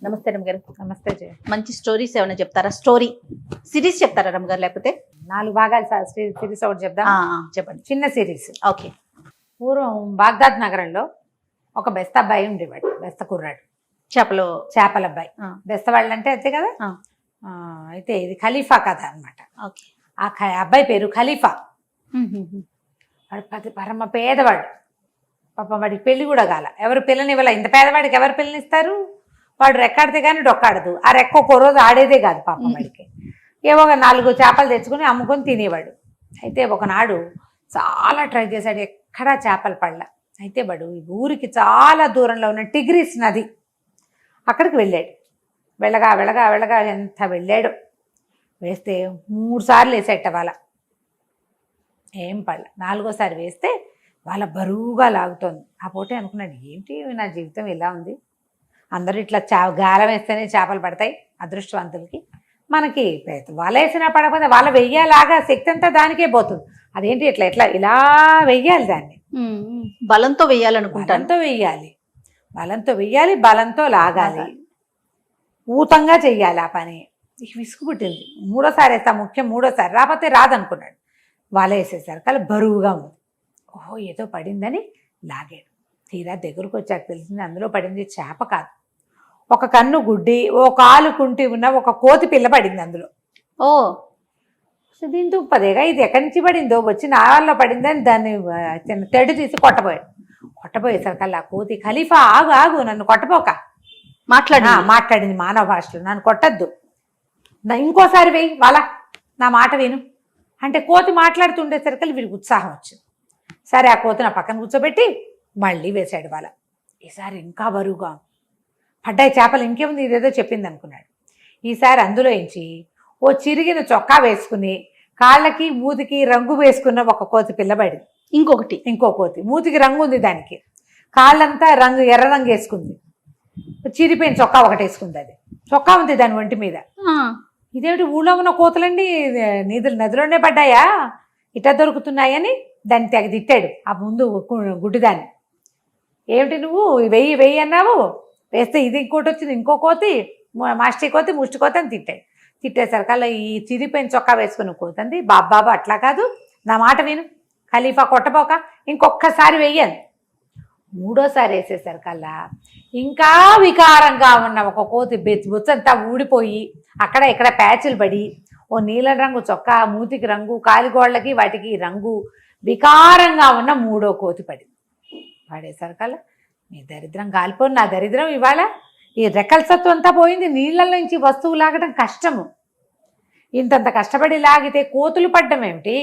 నమస్తే రమ్మగారు. నమస్తే జయ. మంచి స్టోరీస్ ఏమైనా చెప్తారా? స్టోరీ సిరీస్ చెప్తారా రమ్మగారు? లేకపోతే 4 భాగాలు సిరీస్ ఒకటి చెప్దాం. చెప్పండి. చిన్న సిరీస్. ఓకే. పూర్వం బాగ్దాద్ నగరంలో ఒక బెస్త అబ్బాయి ఉండేవాడు. బెస్త కుర్రాడు, చేపల అబ్బాయి. బెస్త వాళ్ళు అంటే అంతే కదా. అయితే ఇది ఖలీఫా కథ అనమాట. ఓకే. ఆ అబ్బాయి పేరు ఖలీఫా. వాడు పరమ పేదవాడు. పాపం వాడికి పెళ్లి కూడా కాల. ఎవరు పిల్లనివ్వాల. ఇంత పేదవాడికి ఎవరు పిల్లనిస్తారు? వాడు రెక్కాడితే కానీ డొక్కాడదు. ఆ రెక్క ఒక్కో రోజు ఆడేదే కాదు పాపం వాడికి. ఏవో 4 చేపలు తెచ్చుకుని అమ్ముకొని తినేవాడు. అయితే ఒకనాడు చాలా ట్రై చేశాడు, ఎక్కడా చేపలు పడల. అయితే వాడు ఊరికి చాలా దూరంలో ఉన్న టిగ్రిస్ నది అక్కడికి వెళ్ళాడు. వెళ్ళగా వెళ్ళగా వెళ్ళగా ఎంత వెళ్ళాడు. వేస్తే 3 సార్లు వేసేట వాళ్ళ ఏం పడల. 4వసారి వేస్తే వాళ్ళ బరువుగా లాగుతోంది. ఆ పూటే అనుకున్నాడు, ఏంటి నా జీవితం ఇలా ఉంది. అందరూ ఇట్లా గాలం వేస్తేనే చేపలు పడతాయి అదృష్టవంతులకి. మనకి వాళ్ళ వేసినా పడకపోతే వాళ్ళ వెయ్యేలాగా శక్తి అంతా దానికే పోతుంది. అదేంటి ఇట్లా ఇట్లా ఇలా వెయ్యాలి, దాన్ని బలంతో వెయ్యాలనుకుంటాను. బలంతో వెయ్యాలి, బలంతో లాగాలి, ఊతంగా చెయ్యాలి ఆ పని. విసుగు పుట్టింది. 3వసారి వేస్తా, ముఖ్యం 3వసారి రాకపోతే రాదనుకున్నాడు. వాళ్ళ వేసేసరికి అలా బరువుగా ఉంది. ఓహో ఏదో పడిందని లాగాడు. తీరా దగ్గరకు వచ్చాక తెలిసింది అందులో పడింది చేప కాదు, ఒక కన్ను గుడ్డి, ఓ కాలు కుంటి ఉన్న ఒక కోతి పిల్ల పడింది అందులో. ఓ దీని దుప్పదేగా, ఇది ఎక్కడి నుంచి పడిందో, వచ్చి నా వాళ్ళలో పడిందని దాన్ని తెడు తీసి కొట్టబోయేసరికల్లా కోతి, ఖలీఫా ఆగు ఆగు, నన్ను కొట్టపోక మాట్లాడింది మానవ భాషలో, నన్ను కొట్టద్దు, ఇంకోసారి వెయ్యి వాళ్ళ, నా మాట విను అంటే కోతి మాట్లాడుతుండేసరికి వీడికి ఉత్సాహం వచ్చింది. సరే ఆ కోతి నా పక్కన కూర్చోబెట్టి మళ్ళీ వేసాడు వాళ్ళ. ఈసారి ఇంకా బరువుగా పడ్డాయి చేపలు, ఇంకేముంది ఇదేదో చెప్పింది అనుకున్నాడు. ఈసారి అందులో ఎంచి ఓ చిరిగిన చొక్కా వేసుకుని కాళ్ళకి మూతికి రంగు వేసుకున్న ఒక కోతి పిల్లబడి, ఇంకో కోతి మూతికి రంగు ఉంది, దానికి కాళ్ళంతా ఎర్ర రంగు వేసుకుంది, చిరిపోయిన చొక్కా ఒకటి వేసుకుంది. అది చొక్కా ఉంది దాని ఒంటి మీద. ఇదేమిటి ఊళ్ళో ఉన్న కోతులండి నదిలోనే పడ్డాయా, ఇట్లా దొరుకుతున్నాయని దాన్ని తెగ తిట్టాడు. ఆ ముందు గుడ్డిదాన్ని, ఏమిటి నువ్వు వెయ్యి అన్నావు, వేస్తే ఇది ఇంకోటి వచ్చింది, ఇంకో కోతి, మాస్టి కోతి, ముష్టి కోతి అని తిట్టేసరికల్లా ఈ చిరిపోయిన చొక్కా వేసుకుని కోతంది, బాబా అట్లా కాదు, నా మాట విను, ఖలీఫా కొట్టపోక ఇంకొక్కసారి వెయ్యాను. 3వసారి వేసేసరికల్లా ఇంకా వికారంగా ఉన్న ఒక కోతి బుచ్చంతా ఊడిపోయి అక్కడ ఇక్కడ ప్యాచులు పడి, ఓ నీలం రంగు చొక్కా, మూతికి రంగు, కాలిగోళ్ళకి వాటికి రంగు, వికారంగా ఉన్న 3వ కోతి పడేసరికల్లా నీ దరిద్రం కాలిపోయి, నా దరిద్రం ఇవాళ ఈ రెక్కల సత్తు అంతా పోయింది, నీళ్ళల్లో నుంచి వస్తువు లాగడం కష్టము, ఇంతంత కష్టపడి లాగితే కోతులు పడ్డం ఏమిటి,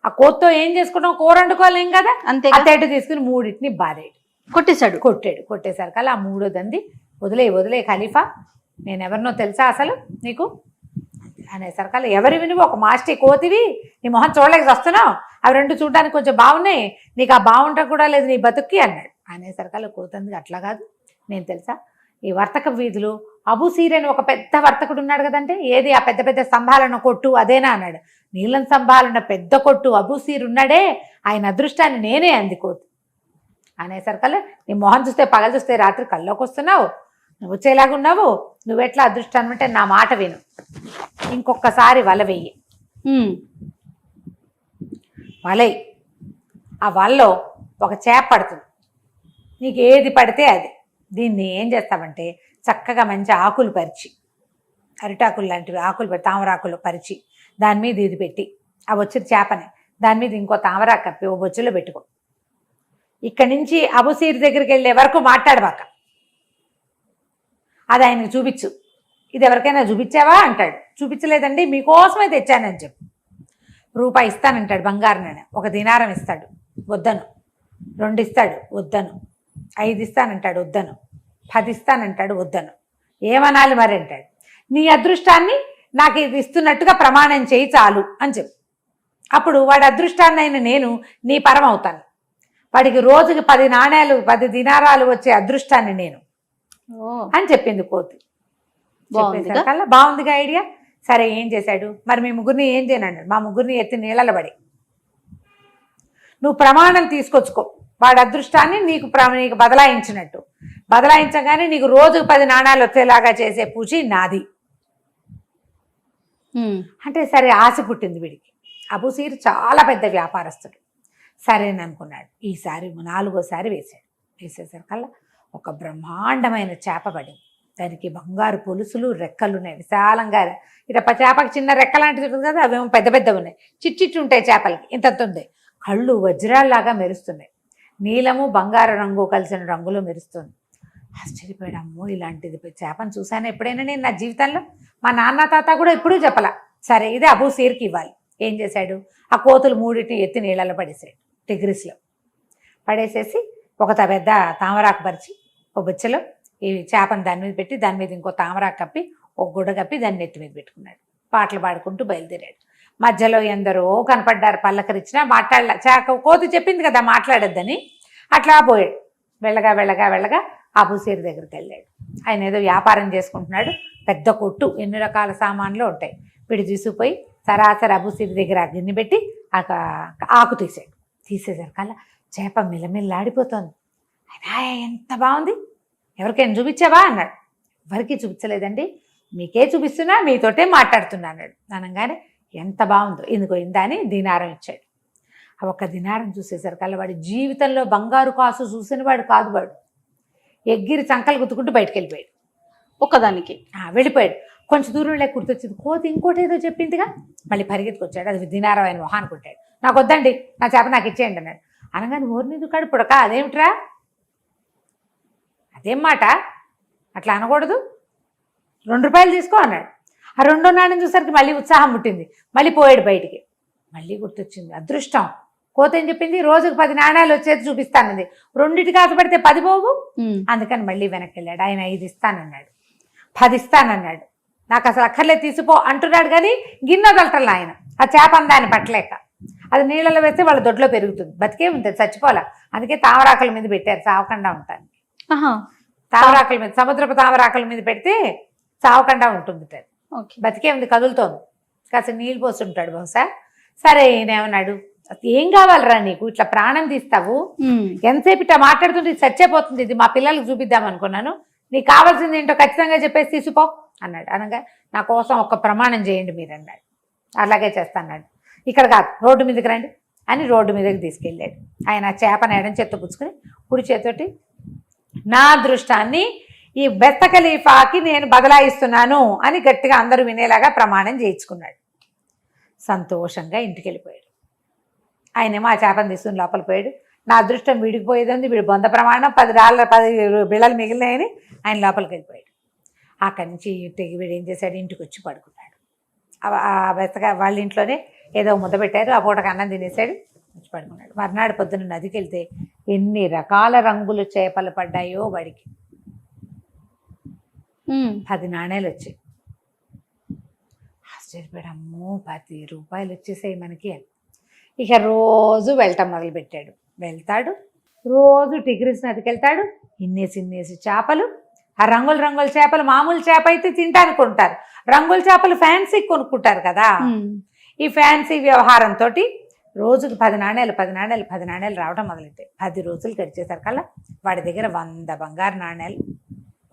ఆ కోతితో ఏం చేసుకుంటాం, కూర వండుకోలేం కదా, అంతే. అతేటు తీసుకుని 3టిని బాధేడు కొట్టేసరికల్లా ఆ 3వదంది, వదిలే ఖలీఫా, నేనెవరినో తెలుసా అసలు నీకు అనేసరికల్లా, ఎవరి వినువు, ఒక మాస్టి కోతివి, నీ మొహం చూడలేక వస్తున్నావు, అవి 2 చూడడానికి కొంచెం బాగున్నాయి, నీకు ఆ బాగుంట కూడా లేదు నీ బతుక్కి అన్నాడు. అనేసరికల్లా కోతంది, అట్లా కాదు, నేను తెలుసా, ఈ వర్తక వీధులు అబూసీర్ అని ఒక పెద్ద వర్తకుడు ఉన్నాడు కదంటే, ఏది ఆ పెద్ద పెద్ద స్తంభాలను కొట్టు అదేనా అన్నాడు. నీలం స్తంభాలున్న పెద్ద కొట్టు అబూసీర్ ఉన్నాడే, ఆయన అదృష్టాన్ని నేనే అంది కోతి. అనేసరికల్లా నీ మొహం చూస్తే పగలు చూస్తే రాత్రి కల్లోకి వస్తున్నావు, నువ్వు వచ్చేలాగున్నావు, నువ్వెట్లా అదృష్టాన్ని అంటే నా మాట విను, ఇంకొకసారి వల వెయ్యి, వలై ఆ వలలో ఒక చేప పడుతుంది, నీకు ఏది పడితే అది, దీన్ని ఏం చేస్తామంటే చక్కగా మంచి ఆకులు పరిచి, అరిటాకులు లాంటివి ఆకులు పెట్టి, తామరాకులు పరిచి దాని మీద ఇది పెట్టి, ఆ వచ్చిన చేపని దాని మీద ఇంకో తామరాకు కప్పి ఓ బొచ్చులో పెట్టుకో, ఇక్కడి నుంచి అబూసీర్ దగ్గరికి వెళ్ళే వరకు మాట్లాడబాక, అది ఆయనకు చూపించు, ఇది ఎవరికైనా చూపించావా అంటాడు. చూపించలేదండి మీకోసమే తెచ్చానని చెప్పు. రూపాయి ఇస్తానంటాడు, బంగారం, 1 దినారం ఇస్తాడు, వద్దను, 2 ఇస్తాడు, వద్దను, 5 ఇస్తానంటాడు, వద్దను, 10 ఇస్తానంటాడు, వద్దను, ఏమనాలి మరి అంటాడు. నీ అదృష్టాన్ని నాకు ఇది ఇస్తున్నట్టుగా ప్రమాణం చేయి చాలు అని చెప్పు. అప్పుడు వాడి అదృష్టాన్ని అయిన నేను నీ పరం అవుతాను, వాడికి రోజుకి 10 నాణేలు 10 దినారాలు వచ్చే అదృష్టాన్ని నేను అని చెప్పింది కోతి. చెప్పేసరికల్లా బాగుందిగా ఐడియా. సరే ఏం చేశాడు మరి, మీ ముగ్గురిని ఏం చేయనన్నాడు. మా ముగ్గురిని ఎత్తి నీళ్ళలో పడి నువ్వు ప్రమాణం తీసుకొచ్చుకో, వాడి అదృష్టాన్ని నీకు బదలాయించినట్టు, బదలాయించగానే నీకు రోజుకు 10 నాణాలు వచ్చేలాగా చేసే పూచి నాది అంటే సరే ఆశ పుట్టింది వీడికి. అబూసీర్ చాలా పెద్ద వ్యాపారస్తుడు. సరేననుకున్నాడు. ఈసారి 4వసారి వేసేసరికల్లా ఒక బ్రహ్మాండమైన చేప పడింది. దానికి బంగారు పొలుసులు, రెక్కలు ఉన్నాయి విశాలంగా. ఇట చేపకి చిన్న రెక్క లాంటిది ఉంటుంది కదా, అవేమో పెద్ద పెద్దవి ఉన్నాయి. చిట్టి ఉంటాయి చేపలకి, ఇంత ఉంది. కళ్ళు వజ్రాల్లాగా మెరుస్తున్నాయి. నీలము బంగారు రంగు కలిసిన రంగులో మెరుస్తుంది. ఆశ్చర్యపోయాడు. అమ్మో, ఇలాంటిది చేపను చూశాను ఎప్పుడైనా నేను నా జీవితంలో? మా నాన్న తాత కూడా ఎప్పుడూ చెప్పలా. సరే ఇది అబూసీర్కి ఇవ్వాలి. ఏం చేశాడు? ఆ కోతులు 3 ఎత్తి నీళ్ళలో పడేసాడు. టిగ్రిస్లో పడేసేసి ఒక పెద్ద తామరాకు పరిచి ఒక బొచ్చలో ఈ చేపను దాని మీద పెట్టి, దాని మీద ఇంకో తామరాకు కప్పి, ఒక గుడ్డ కప్పి దాన్ని నెత్తి మీద పెట్టుకున్నాడు. పాటలు పాడుకుంటూ బయలుదేరాడు. మధ్యలో ఎందరో కనపడ్డారు. పల్లకరిచ్చినా మాట్లాడలే. కోతి చెప్పింది కదా మాట్లాడొద్దని. అట్లా పోయాడు. వెళ్ళగా వెళ్ళగా వెళ్ళగా అబూసీర్ దగ్గరికి వెళ్ళాడు. ఆయన ఏదో వ్యాపారం చేసుకుంటున్నాడు. పెద్ద కొట్టు, ఎన్ని రకాల సామాన్లు ఉంటాయి. వీడు తీసుకుపోయి సరాసరి అబూసీర్ దగ్గర గిన్నె పెట్టి ఆకు తీసాడు. తీసేసరికల్లా చేప మిలమిల్లాడిపోతుంది. ఆయన ఎంత బాగుంది, ఎవరికైనా చూపించావా అన్నాడు. ఎవరికి చూపించలేదండి, మీకే చూపిస్తున్నా, మీతోటే మాట్లాడుతున్నా అన్నాడు. అనగానే ఎంత బాగుందో, ఎందుకో ఇందా అని దీనారం ఇచ్చాడు. ఆ ఒక్క దీనారం చూసేసరికల్లా వాడి జీవితంలో బంగారు కాసు చూసిన వాడు కాదు. వాడు ఎగ్గిరి చంకలు గుద్దుకుంటూ బయటకు వెళ్ళిపోయాడు. ఒక్కదానికి వెళ్ళిపోయాడు. కొంచెం దూరంలో గుర్తొచ్చింది. కోతి ఇంకోటి ఏదో చెప్పిందిగా. మళ్ళీ పరిగెత్తుకొచ్చాడు. అది దినారం ఆయన మొహాన్ని కొట్టాడు. నాకు వద్దండి, నా చేప నాకు ఇచ్చేయండి అన్నాడు. అనగానే ఓర్నిది కాడు పుడక, అదేమిట్రా, అదేం మాట, అట్లా అనకూడదు, 2 రూపాయలు తీసుకో అన్నాడు. ఆ 2వ నాణ్యం చూసరికి మళ్ళీ ఉత్సాహం పుట్టింది. మళ్ళీ పోయాడు బయటికి. మళ్ళీ గుర్తొచ్చింది. అదృష్టం. కోత ఏం చెప్పింది? రోజుకు 10 నాణ్యాలు వచ్చేది చూపిస్తానంది. 2టికి ఆశపడితే 10 పోవు. అందుకని మళ్ళీ వెనక్కి వెళ్ళాడు. ఆయన 5 ఇస్తానన్నాడు, 10 ఇస్తానన్నాడు. నాకు అసలు అక్కర్లే తీసిపో అంటున్నాడు. కానీ గిన్నె వదలటల్లా ఆయన. ఆ చేప అందాన్ని పట్టలేక అది నీళ్ళలో వేస్తే వాళ్ళ దొడ్లో పెరుగుతుంది, బతికే ఉంటుంది, చచ్చిపోలే. అందుకే తామరాకుల మీద పెట్టారు, చావకుండా ఉంటాను. తామరాకుల మీద, సముద్రపు తామరాకుల మీద పెడితే చావకుండా ఉంటుంది. బతికే ఉంది, కదులుతోంది. కాస్త నీళ్ళు పోస్తుంటాడు బహుశా. సరే ఈయనేమన్నాడు, ఏం కావాలరా నీకు, ఇట్లా ప్రాణం తీస్తావు, ఎంతసేపు ఇట్లా మాట్లాడుతుంటే చచ్చేపోతుంది, ఇది మా పిల్లలకు చూపిద్దాం అనుకున్నాను, నీకు కావాల్సింది ఏంటో ఖచ్చితంగా చెప్పేసి తీసిపో అన్నాడు. అనగా నా కోసం ఒక ప్రమాణం చేయండి మీరు అన్నాడు. అలాగే చేస్తాన్నాడు. ఇక్కడ కాదు, రోడ్డు మీదకి రండి అని రోడ్డు మీదకి తీసుకెళ్ళాడు. ఆయన చేపను ఎడం చేత్తో పుచ్చుకొని కుడి చేతోటి నా అదృష్టాన్ని ఈ బెత్త ఖలీఫాకి నేను బదలాయిస్తున్నాను అని గట్టిగా అందరూ వినేలాగా ప్రమాణం చేయించుకున్నాడు. సంతోషంగా ఇంటికి వెళ్ళిపోయాడు. ఆయనేమో ఆ చేపను తీసుకుని లోపల పోయాడు. నా అదృష్టం వీడికి పోయేది, వీడి బొంద ప్రమాణం $10 బిళ్ళలు మిగిలినాయని ఆయన లోపలికి వెళ్ళిపోయాడు. అక్కడి నుంచి వీడు ఏం చేశాడు, ఇంటికి వచ్చి పడుకున్నాడు. ఆ బెత్తగా వాళ్ళ ఇంట్లోనే ఏదో ముద్ద పెట్టారు, ఆ పూటకు అన్నం తినేసాడు, వచ్చి పడుకున్నాడు. మర్నాడు పొద్దున్న నదికి వెళ్తే ఎన్ని రకాల రంగులు చేపలు పడ్డాయో వాడికి. 10 నాణ్యాలు వచ్చాయి. ఆశ్చర్యపోయాడు. అమ్మో, 10 రూపాయలు వచ్చేసాయి మనకి అని. ఇక రోజు వెళ్ళటం మొదలుపెట్టాడు. వెళ్తాడు, రోజు టిగ్రిస్ నదికి వెళ్తాడు. ఇన్నేసి చేపలు, ఆ రంగుల చేపలు మామూలు చేప అయితే తింటానికి కొంటారు, రంగుల చేపలు ఫ్యాన్సీ కొనుక్కుంటారు కదా. ఈ ఫ్యాన్సీ వ్యవహారంతో రోజుకు 10 నాణ్యాలు రావడం మొదలెట్టాయి. 10 రోజులు గడిచేసరికల్లా వాడి దగ్గర 100 బంగారు నాణ్యాలు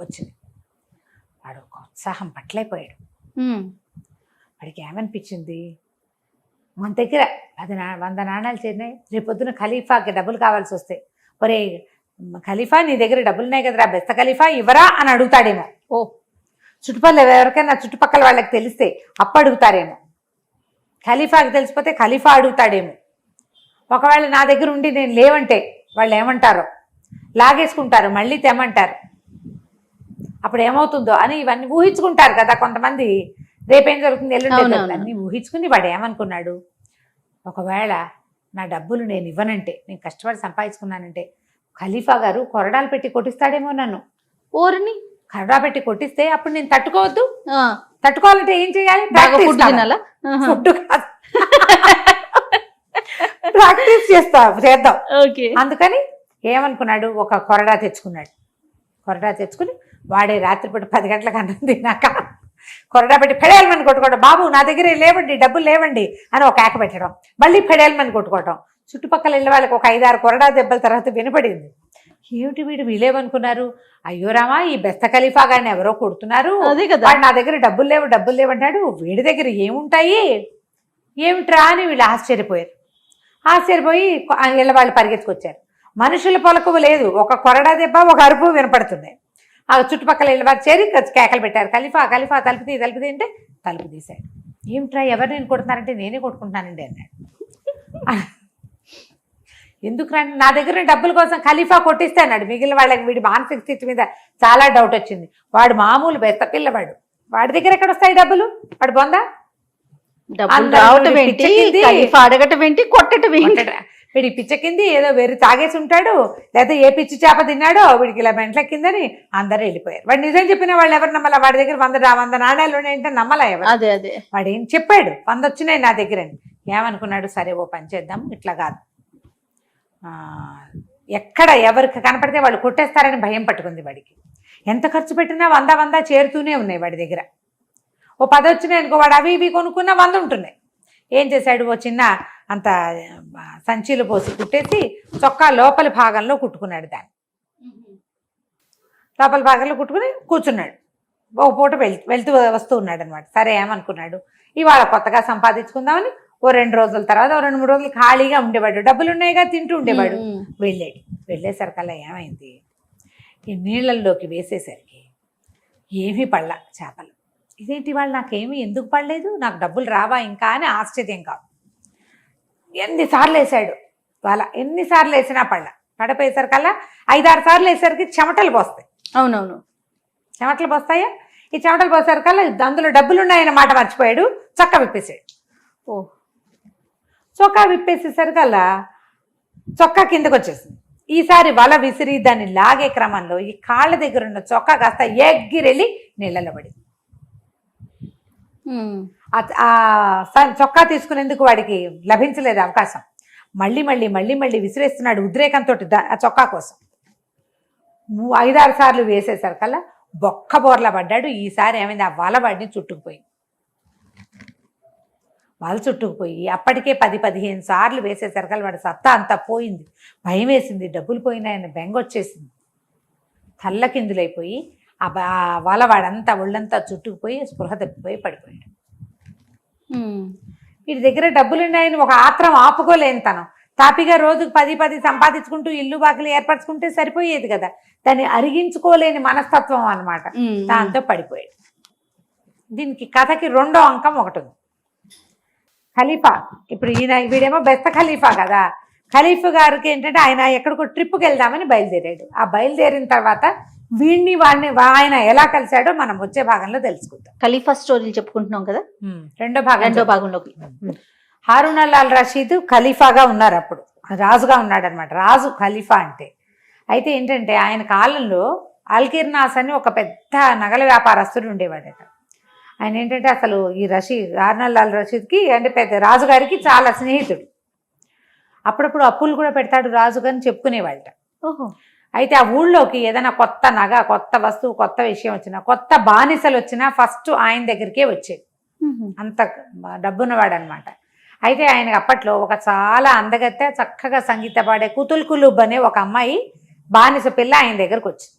వచ్చినాయి. వాడు ఒక ఉత్సాహం పట్టలేకపోయాడు. వాడికి ఏమనిపించింది, మన దగ్గర 100 నాణ్యాలు చేరినాయి, రేపొద్దున ఖలీఫాకి డబ్బులు కావాల్సి వస్తాయి, ఒరే ఖలీఫా నీ దగ్గర డబ్బులున్నాయి కదరా, బెస్త ఖలీఫా ఇవ్వరా అని అడుగుతాడేమో. చుట్టుపక్కల ఎవరికైనా చుట్టుపక్కల వాళ్ళకి తెలిస్తే అప్పు అడుగుతారేమో. ఖలీఫాకి తెలిసిపోతే ఖలీఫా అడుగుతాడేమో. ఒకవేళ నా దగ్గర ఉండి నేను లేవంటే వాళ్ళు ఏమంటారో, లాగేసుకుంటారు, మళ్ళీ తెమ్మంటారు, అప్పుడు ఏమవుతుందో అని ఇవన్నీ ఊహించుకుంటారు కదా కొంతమంది. రేపేం జరుగుతుంది, ఎల్లుండి అన్నీ ఊహించుకుని వాడు ఏమనుకున్నాడు, ఒకవేళ నా డబ్బులు నేను ఇవ్వనంటే, నేను కష్టపడి సంపాదించుకున్నానంటే ఖలీఫా గారు కొరడాలు పెట్టి కొట్టిస్తాడేమో నన్ను. ఓరిని కొరడా పెట్టి కొట్టిస్తే అప్పుడు నేను తట్టుకోవద్దు. తట్టుకోవాలంటే ఏం చేయాలి, ప్రాక్టీస్ చేద్దాం. అందుకని ఏమనుకున్నాడు, ఒక కొరడా తెచ్చుకున్నాడు. కొరడా తెచ్చుకుని వాడే రాత్రిపూట 10 గంటలకు అన్నం తిన్నాక కొరడా పెట్టి ఫెడేల్మని కొట్టుకోవడం, బాబు నా దగ్గర లేవండి, డబ్బులు లేవండి అని ఒక కేక పెట్టడం, మళ్ళీ ఫెడేల్మని కొట్టుకోవటం. చుట్టుపక్కల వెళ్ళే వాళ్ళకి ఒక 5-6 కొరడా దెబ్బల తర్వాత వినపడింది. ఏమిటి వీళ్ళేమనుకున్నారు, అయ్యో రామా ఈ బెస్త ఖలీఫా గారిని ఎవరో కొడుతున్నారు, అదే కదా. వాడు నా దగ్గర డబ్బులు లేవు అంటాడు, వీడి దగ్గర ఏముంటాయి ఏమిట్రా అని వీళ్ళు ఆశ్చర్యపోయి ఇళ్ళ వాళ్ళు పరిగెత్తుకొచ్చారు. మనుషుల పొలకువ లేదు, ఒక కొరడా దెబ్బ ఒక అరుపు వినపడుతున్నాయి. ఆ చుట్టుపక్కల ఇళ్ళ వారు చేరి కేకలు పెట్టారు, ఖలీఫా తలుపు తీ అంటే తలుపు తీశాడు. ఏమిట్రా ఎవరు నేను కొడుతున్నారంటే నేనే కొట్టుకుంటున్నానండి అన్నాడు. ఎందుకు రండి, నా దగ్గర డబ్బుల కోసం ఖలీఫా కొట్టిస్తే అన్నాడు. మిగిలిన వాళ్ళకి వీడి మానసిక స్థితి మీద చాలా డౌట్ వచ్చింది. వాడు మామూలు బెస్త పిల్లవాడు, వాడి దగ్గర ఎక్కడ వస్తాయి డబ్బులు, వాడు బొందా రావటం ఏంటి, అడగటం ఏంటి, కొట్టడం ఏంటి, వీడి పిచ్చకింది ఏదో వేరు తాగేసి ఉంటాడు, లేదా ఏ పిచ్చి చేప తిన్నాడో వీడికి ఇలా మెంట్లెక్కిందని అందరూ వెళ్ళిపోయారు. వాడు నిజం చెప్పిన వాళ్ళు ఎవరు నమ్మలా, వాడి దగ్గర 100 నాణ్యాలు ఉన్నాయంటే నమ్మలా ఎవరు. అదే వాడు ఏం చెప్పాడు, 100 వచ్చినాయి నా దగ్గర అని. ఏమనుకున్నాడు, సరే ఓ పని చేద్దాం, ఇట్లా కాదు ఎక్కడ ఎవరికి కనపడితే వాళ్ళు కొట్టేస్తారని భయం పట్టుకుంది వాడికి. ఎంత ఖర్చు పెట్టినా 100 చేరుతూనే ఉన్నాయి వాడి దగ్గర. ఓ 10 వచ్చినాయి అనుకో, వాడు అవి ఇవి కొనుక్కున్న 100 ఉంటున్నాయి. ఏం చేశాడు, ఓ చిన్న అంత సంచీలు పోసి కుట్టేసి చొక్కా లోపలి భాగంలో కుట్టుకున్నాడు. దాన్ని లోపల భాగంలో కుట్టుకుని కూర్చున్నాడు. ఓ పూట వెళ్తూ వస్తూ ఉన్నాడు అనమాట. సరే ఏమనుకున్నాడు, ఇవాళ కొత్తగా సంపాదించుకుందామని ఓ 2 రోజుల తర్వాత ఓ 2-3 రోజులు ఖాళీగా ఉండేవాడు, డబ్బులు ఉన్నాయిగా తింటూ ఉండేవాడు. వెళ్ళేసరికల్లా ఏమైంది, ఈ నీళ్ళల్లోకి వేసేసరికి ఏమీ పడలా చేపలు. ఇదేంటి వాళ్ళు నాకేమీ ఎందుకు పడలేదు, నాకు డబ్బులు రావా ఇంకా అని ఆశ్చర్యం కాదు. ఎన్నిసార్లు వేసాడు ఎన్నిసార్లు వేసినా పడిపోయేసరికల్లా 5-6 సార్లు వేసరికి చెమటలు పోస్తాయి. అవునవును, చెమటలు పోస్తాయా, ఈ చెమటలు పోసేసరికల్లా అందులో డబ్బులు ఉన్నాయన్న మాట మర్చిపోయాడు. చొక్కా విప్పేసాడు. చొక్కా విప్పేసేసరికల్లా చొక్కా కిందకు వచ్చేసింది. ఈసారి వల విసిరి దాన్ని లాగే క్రమంలో ఈ కాళ్ళ దగ్గర ఉన్న చొక్కా కాస్త ఎగిరెళ్ళి నీళ్ళలో పడింది. చొక్కా తీసుకునేందుకు వాడికి లభించలేదు అవకాశం. మళ్ళీ విసిరేస్తున్నాడు ఉద్రేకంతో ఆ చొక్కా కోసం. 5-6 సార్లు వేసేసరికల్లా బొక్క బోర్లా పడ్డాడు. ఈసారి ఏమైంది, ఆ వల వాడిని చుట్టుకుపోయింది. వల చుట్టుకుపోయి అప్పటికే 10-15 సార్లు వేసేసరికల్లా వాడి సత్తా అంతా పోయింది. భయం వేసింది, డబ్బులు పోయినాయని బెంగొచ్చేసింది. తల్లకిందులైపోయి ఆ వల వాడంతా ఒళ్ళంతా చుట్టుకుపోయి స్పృహ తప్పిపోయి పడిపోయాడు. వీడి దగ్గర డబ్బులున్నాయని ఒక ఆత్రం ఆపుకోలేని తనం. తాపిగా రోజుకు 10 సంపాదించుకుంటూ ఇల్లు బాకలు ఏర్పరచుకుంటే సరిపోయేది కదా, దాన్ని అరిగించుకోలేని మనస్తత్వం అన్నమాట. దాంతో పడిపోయాడు. దీనికి కథకి 2వ అంకం ఒకటి ఉంది. ఖలీఫా, ఇప్పుడు వీడేమో బెస్త ఖలీఫా కదా, ఖలీఫా గారికి ఏంటంటే ఆయన ఎక్కడికో ట్రిప్కి వెళ్దామని బయలుదేరాడు. ఆ బయలుదేరిన తర్వాత వాడిని ఆయన ఎలా కలిశాడో మనం వచ్చే భాగంలో తెలుసుకుందాం. ఖలీఫా స్టోరీలు చెప్పుకుంటున్నాం కదా, రెండో భాగంలోకి. హారూన్ అల్ రషీద్ ఖలీఫాగా ఉన్నారు, అప్పుడు రాజుగా ఉన్నాడు అనమాట. రాజు ఖలీఫా అంటే. అయితే ఏంటంటే ఆయన కాలంలో అల్కిర్నాస్ అని ఒక పెద్ద నగల వ్యాపారస్తుడు ఉండేవాడట. ఆయన ఏంటంటే అసలు ఈ హారూన్ అల్ రషీద్కి అంటే పెద్ద రాజుగారికి చాలా స్నేహితుడు. అప్పుడప్పుడు అప్పులు కూడా పెడతాడు రాజుగారిని చెప్పుకునేవాళ్ళట. అయితే ఆ ఊళ్ళోకి ఏదైనా కొత్త నగ, కొత్త వస్తువు, కొత్త విషయం వచ్చినా, కొత్త బానిసలు వచ్చినా ఫస్ట్ ఆయన దగ్గరికే వచ్చేది. అంత డబ్బున్నవాడు అనమాట. అయితే ఆయనకు అప్పట్లో ఒక చాలా అందగత్తె, చక్కగా సంగీత పాడే కుతుల్ కులుబ్ అనే ఒక అమ్మాయి బానిస పిల్ల ఆయన దగ్గరకు వచ్చింది.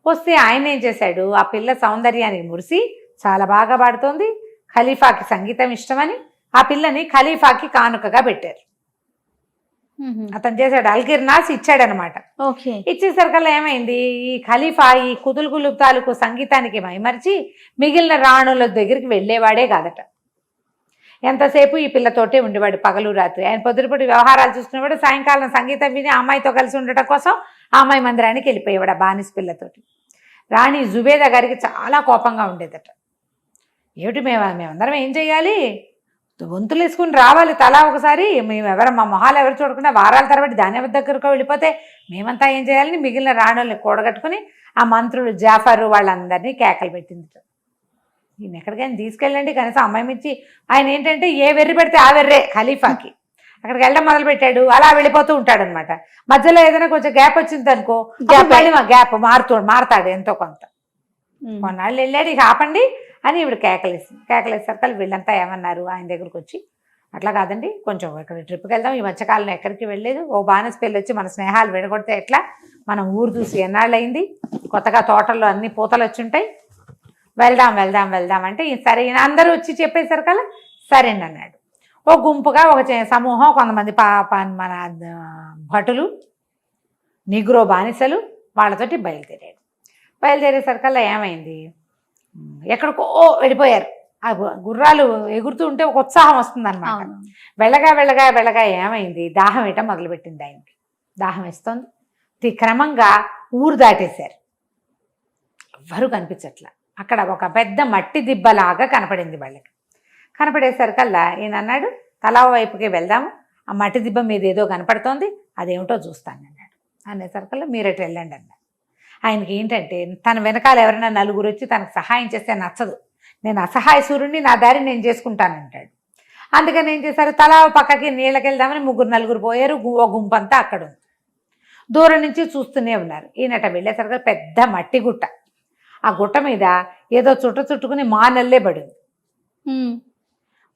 వస్తే ఆయన ఏం చేశాడు, ఆ పిల్ల సౌందర్యానికి మురిసి చాలా బాగా పాడుతోంది, ఖలీఫాకి సంగీతం ఇష్టమని ఆ పిల్లని ఖలీఫాకి కానుకగా పెట్టారు. అతను చేశాడు, అల్కిర్నాస్ ఇచ్చాడనమాట. ఇచ్చేసరికల్లా ఏమైంది, ఈ ఖలీఫా ఈ కుతుల్ కులుబ్ తాలూకు సంగీతానికి మైమరిచి మిగిలిన రాణుల దగ్గరికి వెళ్ళేవాడే కాదట. ఎంతసేపు ఈ పిల్లతోటే ఉండేవాడు పగలు రాత్రి. ఆయన పొద్దుపూట వ్యవహారాలు చూసుకునేవాడు, సాయంకాలం సంగీతం విని అమ్మాయితో కలిసి ఉండటం కోసం ఆ అమ్మాయి మందిరానికి వెళ్ళిపోయేవాడు ఆ బానిస పిల్లతోటి. రాణి జుబేదా గారికి చాలా కోపంగా ఉండేదట. ఏమిటి మేమందరం ఏం చెయ్యాలి, వంతులు వేసుకుని రావాలి తలా ఒకసారి, మా మొహాలు ఎవరు చూడకుండా వారాల తరబడి దాని దగ్గరకు వెళ్ళిపోతే మేమంతా ఏం చేయాలని మిగిలిన రాణుల్ని కూడగట్టుకుని ఆ మంత్రులు జాఫరు వాళ్ళందరినీ కేకలు పెట్టింది. ఈయన ఎక్కడికైనా తీసుకెళ్ళండి కనీసం అమ్మాయి మించి. ఆయన ఏంటంటే ఏ వెర్రి పెడితే ఆ వెర్రే ఖలీఫాకి. అక్కడికి వెళ్ళడం మొదలుపెట్టాడు, అలా వెళ్ళిపోతూ ఉంటాడు అనమాట. మధ్యలో ఏదైనా కొంచెం గ్యాప్ వచ్చింది అనుకో, గ్యాప్ మారుతాడు ఎంతో కొంత. కొన్నాళ్ళు వెళ్ళాడు, ఇక ఆపండి అని ఇప్పుడు కేకలేసారు. వీళ్ళంతా ఏమన్నారు, ఆయన దగ్గరకు వచ్చి అట్లా కాదండి, కొంచెం ఇక్కడ ట్రిప్కి వెళ్దాం, ఈ మధ్యకాలంలో ఎక్కడికి వెళ్ళలేదు, ఓ బానస్ పెళ్ళి వచ్చి మన స్నేహాలు విడగొడితే ఎట్లా, మనం ఊరు చూసి ఎన్నాళ్ళు అయింది, కొత్తగా తోటల్లో అన్ని పూతలు వచ్చి ఉంటాయి, వెళ్దాం వెళ్దాం వెళ్దాం అంటే సరే అందరూ వచ్చి చెప్పేసరికల్లా సరేండి అన్నాడు. ఓ గుంపుగా ఒక సమూహం కొంతమంది మన భటులు నిగ్రో బానిసలు వాళ్ళతోటి బయలుదేరేసరికల్లా ఏమైంది, ఎక్కడికో వెళ్ళిపోయారు. ఆ గుర్రాలు ఎగురుతూ ఉంటే ఒక ఉత్సాహం వస్తుందన్నమాట. వెళ్ళగా వెళ్ళగా వెళ్ళగా ఏమైంది, దాహం వేయటం మొదలుపెట్టింది ఆయనకి. దాహం వేస్తుంది, క్రమంగా ఊరు దాటేశారు, ఎవ్వరూ కనిపించట్లా. అక్కడ ఒక పెద్ద మట్టి దిబ్బలాగా కనపడింది వాళ్ళకి. కనపడేసరికల్లా ఈయన అన్నాడు, తలా వైపుకి వెళ్దాము, ఆ మట్టి దిబ్బ మీద ఏదో కనపడుతోంది, అదేమిటో చూస్తాను అన్నాడు. అనేసరికల్లా మీరటు వెళ్ళండి అన్నాడు. ఆయనకి ఏంటంటే తన వెనకాల ఎవరైనా నలుగురు వచ్చి తనకు సహాయం చేస్తే నచ్చదు, నేను అసహాయ సూర్యుడిని, నా దారి నేను చేసుకుంటానంటాడు. అందుకని ఏం చేశారు, తలా పక్కకి నీళ్ళకి వెళ్దామని ముగ్గురు నలుగురు పోయారు. ఓ గుంపంతా అక్కడ ఉంది. దూరం నుంచి చూస్తూనే ఉన్నారు. ఈయనట వెళ్ళేసరికి పెద్ద మట్టి గుట్ట, ఆ గుట్ట మీద ఏదో చుట్టుకుని మానల్లే పడింది.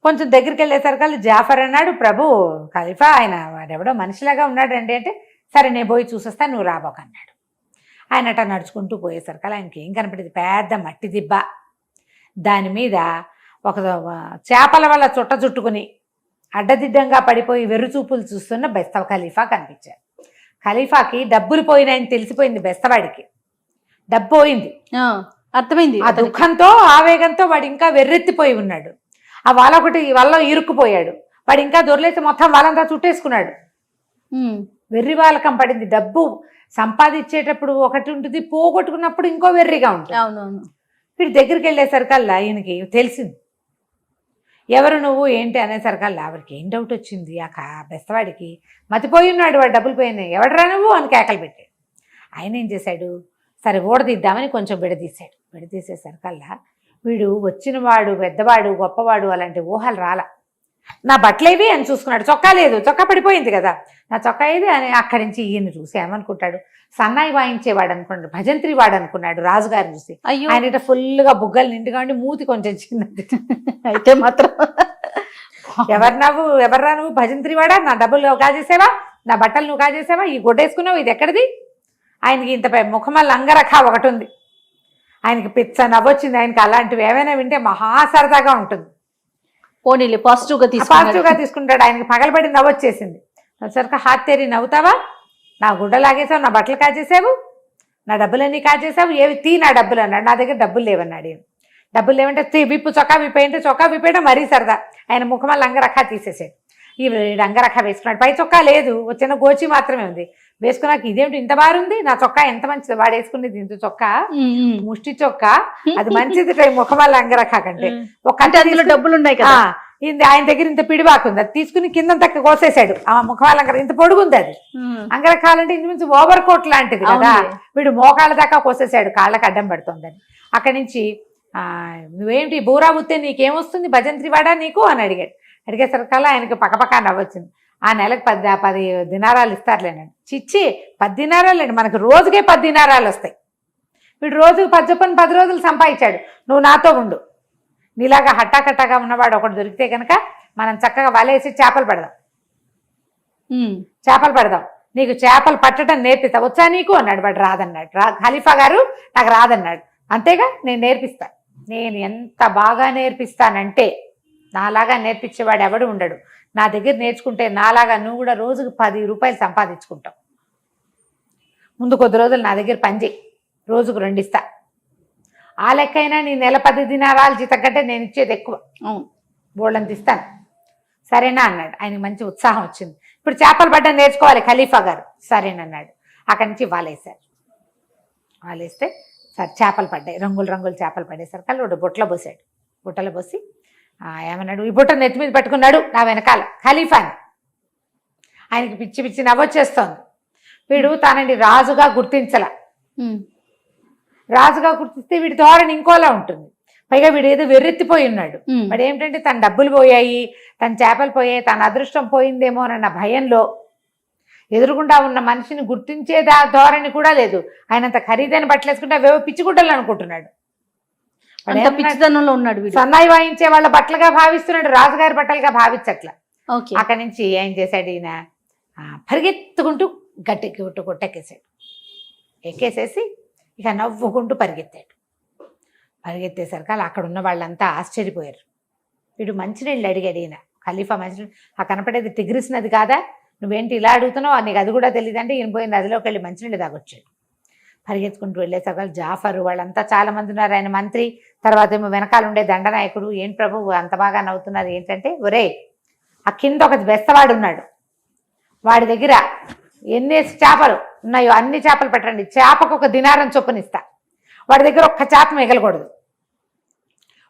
కొంచెం దగ్గరికి వెళ్ళేసరికి జాఫర్ అన్నాడు, ప్రభు ఖలీఫా ఆయన వాడెవడో మనిషిలాగా ఉన్నాడండి అంటే, సరే నేను పోయి చూసొస్తా, నువ్వు రాబోకన్నాడు. ఆయనట నడుచుకుంటూ పోయేసరికి ఆయనకి ఏం కనపడింది, పెద్ద మట్టి దిబ్బ, దాని మీద ఒక చేపల వల్ల చుట్టుకుని అడ్డదిడ్డంగా పడిపోయి వెర్రుచూపులు చూస్తున్న బెస్త ఖలీఫా కనిపించారు. ఖలీఫాకి డబ్బులు పోయినాయని తెలిసిపోయింది, బెస్తవాడికి డబ్బు పోయింది అర్థమైంది. ఆ దుఃఖంతో ఆవేగంతో వాడు ఇంకా వెర్రెత్తిపోయి ఉన్నాడు. ఆ వల్ల ఇరుక్కుపోయాడు. వాడు ఇంకా దొరలేసి మొత్తం వాళ్ళంతా చుట్టేసుకున్నాడు. వెర్రి వాళ్ళకం పడింది. డబ్బు సంపాదించేటప్పుడు ఒకటి ఉంటుంది, పోగొట్టుకున్నప్పుడు ఇంకో వెర్రిగా ఉంటుంది. అవునవును. వీడి దగ్గరికి వెళ్ళేసరికల్లా ఈయనకి తెలిసింది, ఎవరు నువ్వు ఏంటి అనేసరికల్లా ఆవిడకి ఏం డౌట్ వచ్చింది, ఆ బెస్తవాడికి మతిపోయి ఉన్నాడు, వాడు డబ్బులు పోయినాయి, ఎవడరా నువ్వు అని కేకలు పెట్టాడు. ఆయన ఏం చేశాడు, సరే ఓడదీద్దామని కొంచెం విడదీశాడు. విడదీసేసరికల్లా వీడు వచ్చినవాడు పెద్దవాడు గొప్పవాడు అలాంటి ఊహలు రాల. నా బట్టలేవి అని చూసుకున్నాడు, చొక్కా లేదు, చొక్కా పడిపోయింది కదా, నా చొక్కా ఏది అని అక్కడి నుంచి ఈయన చూసి ఏమనుకుంటాడు, సన్నాయి వాయించేవాడు అనుకున్నాడు, భజంత్రి వాడు అనుకున్నాడు రాజుగారు చూసి. ఆయన ఫుల్గా బుగ్గలు నిండుగా ఉండి మూతి కొంచెం చిన్నది. అయితే మాత్రం ఎవర్రా నువ్వు భజంత్రి వాడా, నా డబ్బులు నువ్వు కాజేసావా, నా బట్టలు నువ్వు కాజేసావా, ఈ గుడ్డేసుకున్నావు, ఇది ఎక్కడిది. ఆయనకి ఇంత మొఖమల్ల అంగరఖ ఒకటి ఉంది. ఆయనకి పిచ్చ నవ్వొచ్చింది. ఆయనకి అలాంటివి ఏమైనా వింటే మహా సరదాగా ఉంటుంది. పోనీలే పాజిటివ్గా తీసుకుంటాడు. ఆయనకి పగలబడి నవ్వొచ్చేసింది. సరిగ్గా హాత్ తేరి నవ్వుతావా, నా గుడ్డ లాగేసావు, నా బట్టలు కాజేసావు, నా డబ్బులన్నీ కాజేసావు, ఏవి తీ నా డబ్బులు అన్నాడు. నా దగ్గర డబ్బులు లేవన్నాడు. డబ్బులు లేవంటే విప్పు, చొక్కా విప్పేయంటే చొక్కా విప్పేయడం మరీ సరదా. ఆయన ముఖమల్ల అంగరఖ తీసేసాడు. ఈ అంగరఖ వేసుకున్నాడు, పై చొక్కా లేదు, చిన్న గోచి మాత్రమే ఉంది. వేసుకున్నాక ఇదేమిటి ఇంత బారుంది, నా చొక్కా ఎంత మంచిది, వాడు వేసుకునేది ఇంత చొక్కా, ముష్టి చొక్కా, అది మంచిది ముఖమల్ల అంగరఖ కంటే. ఒక డబ్బులు ఉన్నాయి కదా, ఆయన దగ్గర ఇంత పిడిబాకుంది, అది తీసుకుని కింద తక్క కోసేశాడు. ఆ ముఖమల్ల అంగర ఇంత పొడుగుంది, అది అంగరఖాలంటే ఇంచుమించు ఓవర్ కోట్ లాంటిది కదా, వీడు మోకాళ్ళ దాకా కోసేసాడు, కాళ్ళకి అడ్డం పడుతుందని. అక్కడి నుంచి నువ్వేమిటి బూరా బుత్తే, నీకేమొస్తుంది, భజంత్రి వాడా నీకు అని అడిగాడు. అడిగేసరికల్లా ఆయనకి పక్కపక్క నవ్వొచ్చింది. ఆ నెలకు 10 దినారాలు ఇస్తారులేనండి. చిచ్చి 10 దినారాలు అండి, మనకు రోజుకే 10 దినారాలు వస్తాయి. వీడు రోజుకు 10 చొప్పున 10 రోజులు సంపాదించాడు. నువ్వు నాతో ఉండు, నీలాగా హట్టాకట్టాగా ఉన్నవాడు ఒకటి దొరికితే కనుక మనం చక్కగా వలేసి చేపలు పెడదాం, నీకు చేపలు పట్టడం నేర్పిస్తా, వచ్చా నీకు అన్నాడు. వాడు రాదన్నాడు. ఖలీఫా గారు నాకు రాదన్నాడు. అంతేగా, నేను నేర్పిస్తా, నేను ఎంత బాగా నేర్పిస్తానంటే నాలాగా నేర్పించేవాడు ఎవడు ఉండడు. నా దగ్గర నేర్చుకుంటే నాలాగా నువ్వు కూడా రోజుకు 10 రూపాయలు సంపాదించుకుంటావు. ముందు కొద్ది రోజులు నా దగ్గర పనిచేయి, రోజుకు 2 ఇస్తా, ఆ లెక్కైనా నీ నెల 10 దినారాలు జీతం కంటే నేను ఇచ్చేది ఎక్కువ, బోళ్ళంత ఇస్తాను, సరేనా అన్నాడు. ఆయనకి మంచి ఉత్సాహం వచ్చింది. ఇప్పుడు చేపలు పడ్డం నేర్చుకోవాలి ఖలీఫా గారు, సరేనన్నాడు. అక్కడి నుంచి వాలేస్తే సరే చేపలు పడ్డాయి, రంగులు చేపలు పడేసరికి వాడు బుట్టలో పోసాడు. బుట్టలో పోసి ఏమన్నాడు, ఈ బుట్ట నెత్తి మీద పెట్టుకున్నాడు నా వెనకాల ఖలీఫాని. ఆయనకి పిచ్చి నవ్వొచ్చేస్తోంది. వీడు తనని రాజుగా గుర్తించల. రాజుగా గుర్తిస్తే వీడి ధోరణి ఇంకోలా ఉంటుంది. పైగా వీడు ఏదో వెర్రెత్తిపోయి ఉన్నాడు. వాడు ఏమిటంటే తన డబ్బులు పోయాయి, తన చేపలు పోయాయి, తన అదృష్టం పోయిందేమోనన్న భయంలో ఎదురుగుండా ఉన్న మనిషిని గుర్తించేదా ధోరణి కూడా లేదు. ఆయనంత ఖరీదైన బట్టలు వేసుకుంటే అవేవో పిచ్చిగుడ్డలు అనుకుంటున్నాడు. పిచ్చితనంలో ఉన్నాడు. సన్నాయి వాయించే వాళ్ళ బట్టలుగా భావిస్తున్నాడు, రాజుగారి బట్టలుగా భావించట్ల. ఓకే. అక్కడి నుంచి ఏం చేశాడు ఈయన, పరిగెత్తుకుంటూ గట్టి కొట్టెక్కేసాడు. ఎక్కేసేసి ఇక నవ్వుకుంటూ పరిగెత్తాడు. పరిగెత్తేసరికి అలా అక్కడ ఉన్న వాళ్ళంతా ఆశ్చర్యపోయారు. వీడు మంచినీళ్ళు అడిగాడు ఈయన. ఖలీఫా మంచినీళ్ళు, ఆ కనపడేది టిగ్రిస్ నది కాదా, నువ్వేంటి ఇలా అడుగుతున్నావు, నీకు అది కూడా తెలియదంటే ఈయన పోయి నదిలోకి వెళ్ళి మంచినీళ్ళు తాగొచ్చాడు. పరిగెత్తుకుంటూ వెళ్ళేసరికి జాఫరు వాళ్ళంతా చాలా మంది ఉన్నారు. ఆయన మంత్రి, తర్వాత ఏమో వెనకాల ఉండే దండనాయకుడు. ఏం ప్రభు అంత బాగా నవ్వుతున్నారు ఏంటంటే, ఒరే ఆ కింద ఒక బెస్తవాడు ఉన్నాడు, వాడి దగ్గర ఎన్ని చేపలు ఉన్నాయో అన్ని చేపలు పెట్టండి, చేపకు ఒక దినారం చొప్పునిస్తా, వాడి దగ్గర ఒక్క చేప మిగలకూడదు,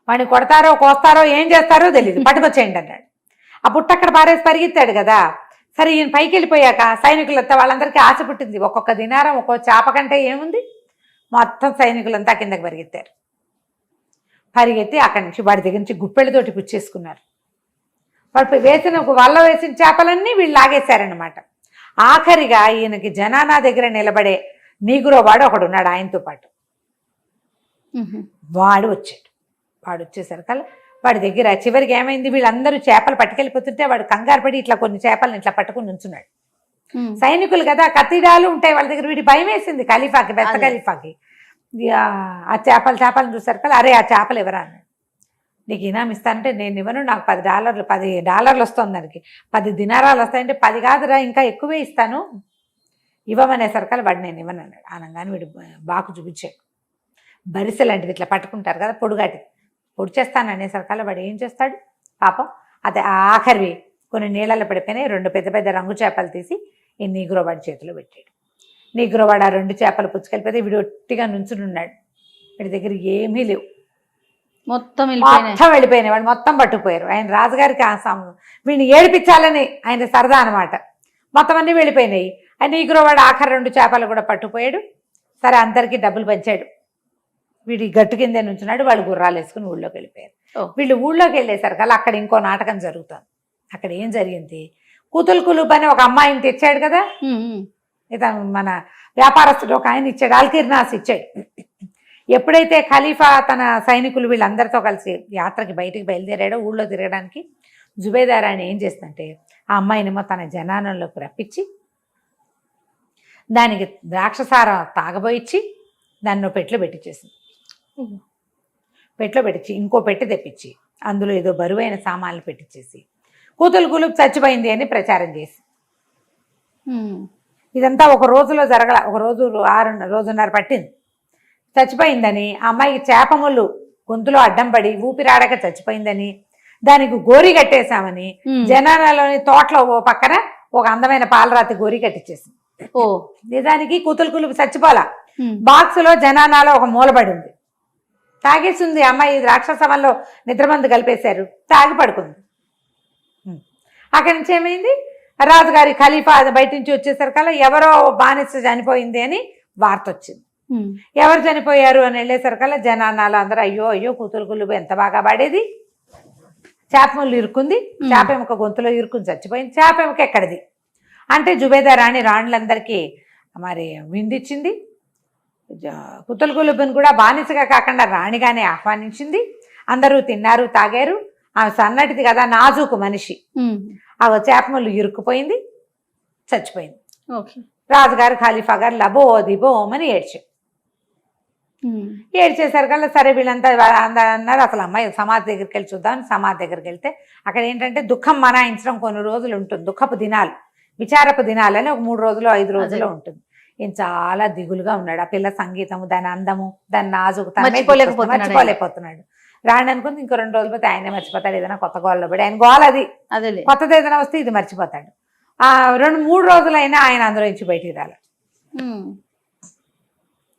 వాడిని కొడతారో కోస్తారో ఏం చేస్తారో తెలియదు, పట్టుకొచ్చేయండి అన్నాడు. ఆ బుట్ట అక్కడ పారేసి పరిగెత్తాడు కదా. సరే ఈయన పైకి వెళ్ళిపోయాక సైనికులంతా వాళ్ళందరికీ ఆశ పుట్టింది, ఒక్కొక్క దినారం ఒక్కొక్క చేప కంటే ఏముంది, మొత్తం సైనికులంతా కిందకి పరిగెత్తారు. పరిగెత్తి అక్కడి నుంచి వాడి దగ్గర నుంచి గుప్పెళ్ళతోటి పుచ్చేసుకున్నారు. వాడు వేసిన వల్ల వేసిన చేపలన్నీ వీళ్ళు లాగేశారనమాట. ఆఖరిగా ఈయనకి జనానా దగ్గర నిలబడే నీగురో వాడు ఒకడు ఉన్నాడు ఆయనతో పాటు. వాడు వచ్చాడు. వాడు వచ్చేసరికల్లా వాడి దగ్గర చివరికి ఏమైంది, వీళ్ళందరూ చేపలు పట్టుకెళ్ళిపోతుంటే వాడు కంగారు పడి ఇట్లా కొన్ని చేపలను ఇట్లా పట్టుకుని ఉంచున్నాడు. సైనికులు కదా, కత్తిడాలు ఉంటాయి వాళ్ళ దగ్గర. వీడి భయం వేసింది ఖలీఫాకి, బెస్త ఖలీఫాకి. ఆ చేపలను చూసారు, అరే ఆ చేపలు ఎవరా అన్నాడు. నీకు ఇనాం ఇస్తానంటే నేను ఇవ్వను, నాకు $10 వస్తుంది, దానికి 10 దినారాలు వస్తాయంటే 10 కాదురా ఇంకా ఎక్కువే ఇస్తాను, ఇవ్వమనేసరికల్ వాడు నేను ఇవ్వను అన్నాడు. అనగానే వీడు బాకు చూపించాడు. బరిసె లాంటిది ఇట్లా పట్టుకుంటారు కదా, పొడి చేస్తాను అనేసరికల్లా వాడు ఏం చేస్తాడు పాపం, అదే ఆఖరివి కొన్ని నీళ్ళలో పడిపోయినాయి. 2 పెద్ద పెద్ద రంగు చేపలు తీసి ఈ నీగ్రోవాడి చేతిలో పెట్టాడు. నీగ్రోవాడు ఆ 2 చేపలు పుచ్చుకెళ్ళిపోతే వీడు ఒట్టిగా నుంచునున్నాడు. వీడి దగ్గర ఏమీ లేవు, మొత్తం వెళ్ళిపోయినాయి. వాడు మొత్తం పట్టుకుపోయారు. ఆయన రాజుగారికి వీడిని ఏడిపించాలని ఆయన సరదా అనమాట. మొత్తం అన్నీ వెళ్ళిపోయినాయి. ఆయన నీగ్రోవాడు ఆఖరి 2 చేపలు కూడా పట్టుకుపోయాడు. సరే అందరికీ డబ్బులు పంచాడు. వీడి గట్టు కిందే నుంచున్నాడు. వాళ్ళు గుర్రాలు వేసుకుని ఊళ్ళోకి వెళ్ళిపోయారు. వీళ్ళు ఊళ్ళోకి వెళ్ళేసరికి అక్కడ ఇంకో నాటకం జరుగుతుంది. అక్కడ ఏం జరిగింది, కూతులు కులుబ్ అని ఒక అమ్మాయిని తెచ్చాడు కదా, ఇతను మన వ్యాపారస్తుడు ఒక ఆయన ఇచ్చాడు, అల్కిర్నాస్ ఇచ్చాడు. ఎప్పుడైతే ఖలీఫా తన సైనికులు వీళ్ళందరితో కలిసి యాత్రకి బయటికి బయలుదేరాడో ఊళ్ళో తిరగడానికి, జుబేదార్ ఆయన ఏం చేస్తుంటే ఆ అమ్మాయినేమో తన జనానంలోకి రప్పించి దానికి ద్రాక్షసారం తాగబోయిచ్చి దాన్ని పెట్లో పెట్టించేసింది. పెట్లో పెట్టించి ఇంకో పెట్టి తెప్పించి అందులో ఏదో బరువైన సామాన్లు పెట్టించేసి కూతులు కులుబ్ చచ్చిపోయింది అని ప్రచారం చేసి, ఇదంతా ఒక రోజులో జరగల, ఒక రోజున్నర పట్టింది. చచ్చిపోయిందని ఆ అమ్మాయికి చేపముళ్ళు గొంతులో అడ్డం పడి ఊపిరాడక చచ్చిపోయిందని దానికి గోరి కట్టేశామని జనాలలోని తోటలో ఓ పక్కన ఒక అందమైన పాలరాతి గోరి కట్టించేసింది. నిజానికి కూతులు కులుబ్ చచ్చిపోలా, బాక్సులో జనానాలో ఒక మూలబడి ఉంది, తాగేసింది అమ్మాయి. రాక్షసవంలో నిద్రమందు కలిపేశారు, తాగి పడుకుంది. అక్కడి నుంచి ఏమైంది, రాజుగారి ఖలీఫా బయట నుంచి వచ్చేసరికల్లా ఎవరో బానిస చనిపోయింది అని వార్త వచ్చింది. ఎవరు చనిపోయారు అని వెళ్ళేసరికల్లా జనానాలో అందరూ అయ్యో అయ్యో కూతురు కులుబు ఎంత బాగా పడేది, చేప ముళ్ళు ఇరుక్కుంది, చేప ఎముక గొంతులో ఇరుక్కుని చచ్చిపోయింది, చేప ఎముక ఎక్కడిది అంటే జుబేదా రాణి రాణులందరికీ మరి విందిచ్చింది. కూతులు కులుబుని కూడా బానిసగా కాకుండా రాణిగానే ఆహ్వానించింది. అందరూ తిన్నారు తాగారు. ఆమె సన్నటిది కదా, నాజూకు మనిషి, ఆ చేపముళ్ళు ఇరుక్కుపోయింది, చచ్చిపోయింది. రాజుగారు ఖలీఫా గారు లబోదిబోమని ఏడ్చారు. ఏడ్చేసరికల్లా సరే వీళ్ళంతా అన్నారు అసలు అమ్మాయి సమాధి దగ్గరికి వెళ్ళి చూద్దాం. సమాధి దగ్గరికి వెళ్తే అక్కడ ఏంటంటే దుఃఖం మనాయించడం కొన్ని రోజులు ఉంటుంది, దుఃఖపు దినాలు, విచారపు దినాలు అని ఒక 3 రోజులు 5 రోజులు ఉంటుంది. ఈయన చాలా దిగులుగా ఉన్నాడు. ఆ పిల్ల సంగీతము, దాని అందము, దాని నాజుకు మర్చిపోలేకపోతున్నాడు. రాండి అనుకుంది ఇంకో 2 రోజులు పోతే ఆయనే మర్చిపోతాడు, ఏదైనా కొత్త గోల్లో పడి. ఆయన గోల అది, కొత్తది ఏదైనా వస్తే ఇది మర్చిపోతాడు. 2-3 రోజులైనా ఆయన అందులో నుంచి బయటికి రాలి.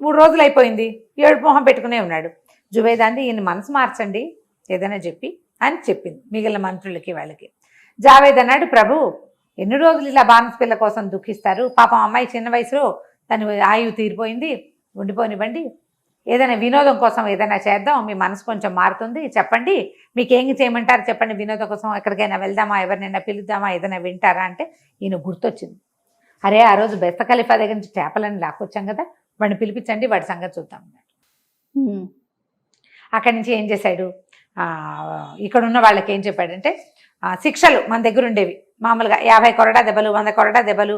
3 రోజులు అయిపోయింది, ఏడు మొహం పెట్టుకునే ఉన్నాడు. జుబేదాంది ఈయన మనసు మార్చండి ఏదైనా చెప్పి అని చెప్పింది మిగిలిన మంత్రులకి వాళ్ళకి. జావేద్ అన్నాడు, ప్రభు ఎన్ని రోజులు ఇలా బానిస పిల్ల కోసం దుఃఖిస్తారు, పాపం అమ్మాయి చిన్న వయసులో దాని ఆయువు తీరిపోయింది, ఉండిపోనివ్వండి, ఏదైనా వినోదం కోసం ఏదైనా చేద్దాం, మీ మనసు కొంచెం మారుతుంది, చెప్పండి మీకేం చేయమంటారు చెప్పండి, వినోదం కోసం ఎక్కడికైనా వెళ్దామా, ఎవరినైనా పిలుద్దామా, ఏదైనా వింటారా అంటే ఈయన గుర్తొచ్చింది. అరే ఆ రోజు బెస్త ఖలీఫా దగ్గర నుంచి చేపలని లాక్కొచ్చాం కదా, వాడిని పిలిపించండి, వాడి సంగతి చూద్దాం అన్నాడు. అక్కడి నుంచి ఏం చేశాడు, ఇక్కడ ఉన్న వాళ్ళకి ఏం చెప్పాడంటే శిక్షలు మన దగ్గర ఉండేవి మామూలుగా 50 కొరడా దెబ్బలు 100 కొరడా దెబ్బలు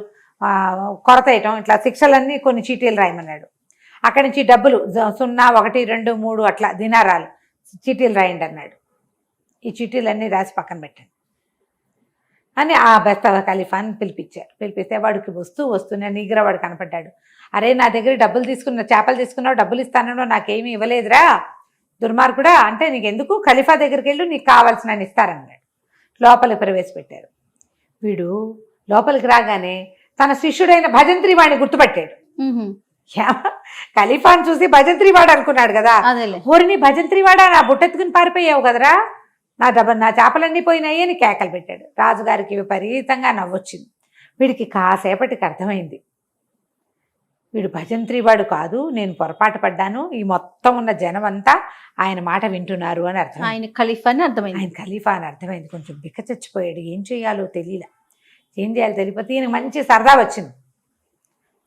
కొరత వేయటం ఇట్లా శిక్షలన్నీ కొన్ని చీటీలు రాయమన్నాడు. అక్కడి నుంచి డబ్బులు 0, 1, 2, 3 అట్లా దినారాలు చీటీలు రాయండి అన్నాడు. ఈ చీటీలన్నీ రాసి పక్కన పెట్టండి అని ఆ బెస్త ఖలీఫాని పిలిపించారు. పిలిపిస్తే వాడికి వస్తూనే నీగ్రా వాడు కనపడ్డాడు. అరే నా దగ్గర డబ్బులు చేపలు తీసుకున్నావు, డబ్బులు ఇస్తానో నాకేమీ ఇవ్వలేదురా దుర్మార్గుడా అంటే, నీకు ఎందుకు, ఖలీఫా దగ్గరికి వెళ్ళు, నీకు కావాల్సిన ఇస్తారన్నాడు. లోపలికి ప్రవేశపెట్టారు. వీడు లోపలికి రాగానే తన శిష్యుడైన భజంత్రి వాడిని గుర్తుపట్టాడు. ఖలీఫాని చూసి భజంత్రి వాడు అనుకున్నాడు కదా. ఊరిని భజంత్రి వాడా, నా బుట్టెత్తుకుని పారిపోయావు కదరా, నా చేపలన్నీ పోయినాయి అని కేకలు పెట్టాడు. రాజుగారికి విపరీతంగా నవ్వొచ్చింది. వీడికి కాసేపటికి అర్థమైంది, వీడు భజంత్రి వాడు కాదు, నేను పొరపాటు పడ్డాను, ఈ మొత్తం ఉన్న జనం అంతా ఆయన మాట వింటున్నారు అని అర్థం. ఆయన ఖలీఫా అని అర్థమైంది. కొంచెం బిక్క చచ్చిపోయాడు. ఏం చేయాలో తెలియలే. ఏం చేయాలో తెలియకపోతే ఈయన మంచి సరదా వచ్చింది.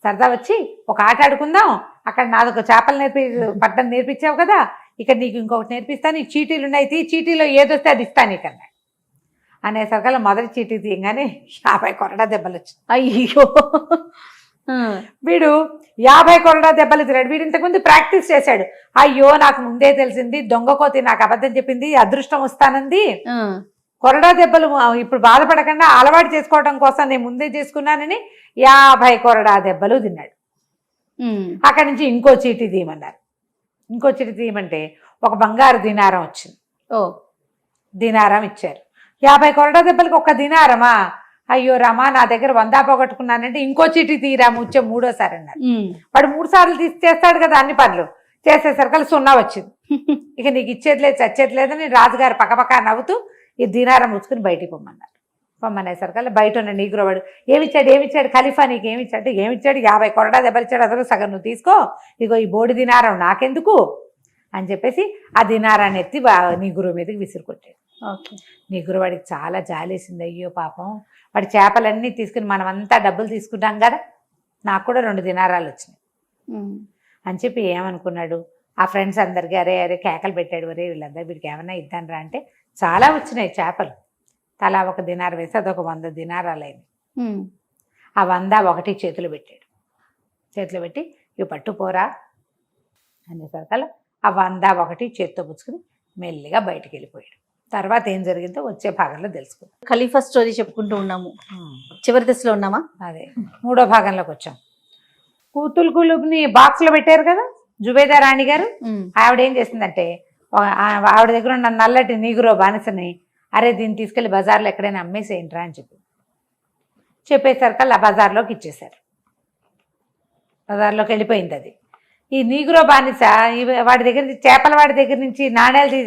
సరదా వచ్చి ఒక ఆట ఆడుకుందాం, అక్కడ నాదొక చేపలు పట్టడం నేర్పించావు కదా, ఇక్కడ నీకు ఇంకొకటి నేర్పిస్తాను, ఈ చీటీలు ఉన్నాయి, చీటీలో ఏదొస్తే అది ఇస్తాను నీకు అన్నాడు. అనేసరికల్లా మొదటి చీటీ తీయగానే 50 కొరడా దెబ్బలు వచ్చింది. అయ్యో, వీడు 50 కొరడా దెబ్బలు తిన్నాడు. వీడు ఇంతకుముందు ప్రాక్టీస్ చేశాడు. అయ్యో నాకు ముందే తెలిసింది, దొంగ కోతి నాకు అబద్ధం చెప్పింది, అదృష్టం వస్తానంది, కొరడా దెబ్బలు ఇప్పుడు బాధపడకుండా అలవాటు చేసుకోవడం కోసం నేను ముందే చేసుకున్నానని 50 కొరడా దెబ్బలు తిన్నాడు. అక్కడి నుంచి ఇంకో చీటీ తీయమన్నారు. ఇంకో చీటీ తీయమంటే ఒక బంగారు దినారం వచ్చింది. దినారం ఇచ్చారు. 50 కొరడా దెబ్బలకి ఒక దినారమా, అయ్యో రామా నా దగ్గర 100 పోగొట్టుకున్నానంటే ఇంకో చీటీ తీరా ముచ్చే 3వ సారి అన్నారు. వాడు 3 సార్లు చేస్తాడు కదా అన్ని పనులు, చేసేసరికి 0 వచ్చింది. ఇక నీకు ఇచ్చేది లేదు చచ్చేది లేదని రాజుగారు పక్కపక్క నవ్వుతూ ఈ దినారం ముచ్చుకుని బయటికి పొమ్మన్నారు. పొమ్మనేసరికల్లా బయట ఉన్న నీగ్రో వాడు ఏమిచ్చాడు ఖలీఫా నీకు ఏమిచ్చాడు, 50 కొరడా దెబ్బలు ఇచ్చాడు, అసలు సగం నువ్వు తీసుకో, ఇగో ఈ బోడి దినారం నాకెందుకు అని చెప్పేసి ఆ దినారాన్ని ఎత్తి నీగ్రో మీదకి విసిరుకొట్టాడు. నీగ్రో వాడికి చాలా జాలేసింది. అయ్యో పాపం, వాడి చేపలన్నీ తీసుకుని మనమంతా డబ్బులు తీసుకుంటాం కదా, నాకు కూడా 2 దినారాలు వచ్చినాయి అని చెప్పి ఏమనుకున్నాడు, ఆ ఫ్రెండ్స్ అందరికీ అరే కేకలు పెట్టాడు. అరే వీళ్ళందరూ వీడికి ఏమన్నా ఇద్దానరా అంటే చాలా వచ్చినాయి చేపలు, తలా 1 దినారం వేసి అదొక 100 దినారాలు అయింది. ఆ 100 ఒకటి చేతులు పెట్టాడు. చేతిలో పెట్టి ఇవి పట్టుపోరా అనేసరికల్లా ఆ 100 ఒకటి చేత్తో పుచ్చుకుని మెల్లిగా బయటికి వెళ్ళిపోయాడు. తర్వాత ఏం జరిగిందో వచ్చే భాగంలో తెలుసుకుందాం. ఖలీఫా స్టోరీ చెప్పుకుంటూ ఉన్నాము, చివరి దశలో ఉన్నామా? అదే 3వ భాగంలోకి వచ్చాం. కూతులు కులుపుని బాక్స్ లో పెట్టారు కదా జుబేదా రాణి గారు. ఆవిడ ఏం చేసిందంటే ఆవిడ దగ్గర ఉన్న నల్లటి నీగురో బానిసని, అరే దీన్ని తీసుకెళ్లి బజార్లో ఎక్కడైనా అమ్మేసేయంట్రా అని చెప్పేసరికల్లా బజార్లోకి ఇచ్చేశారు. బజార్లోకి వెళ్ళిపోయింది అది. ఈ నీగురో బానిస వాడి దగ్గర నుంచి నాణ్యాలు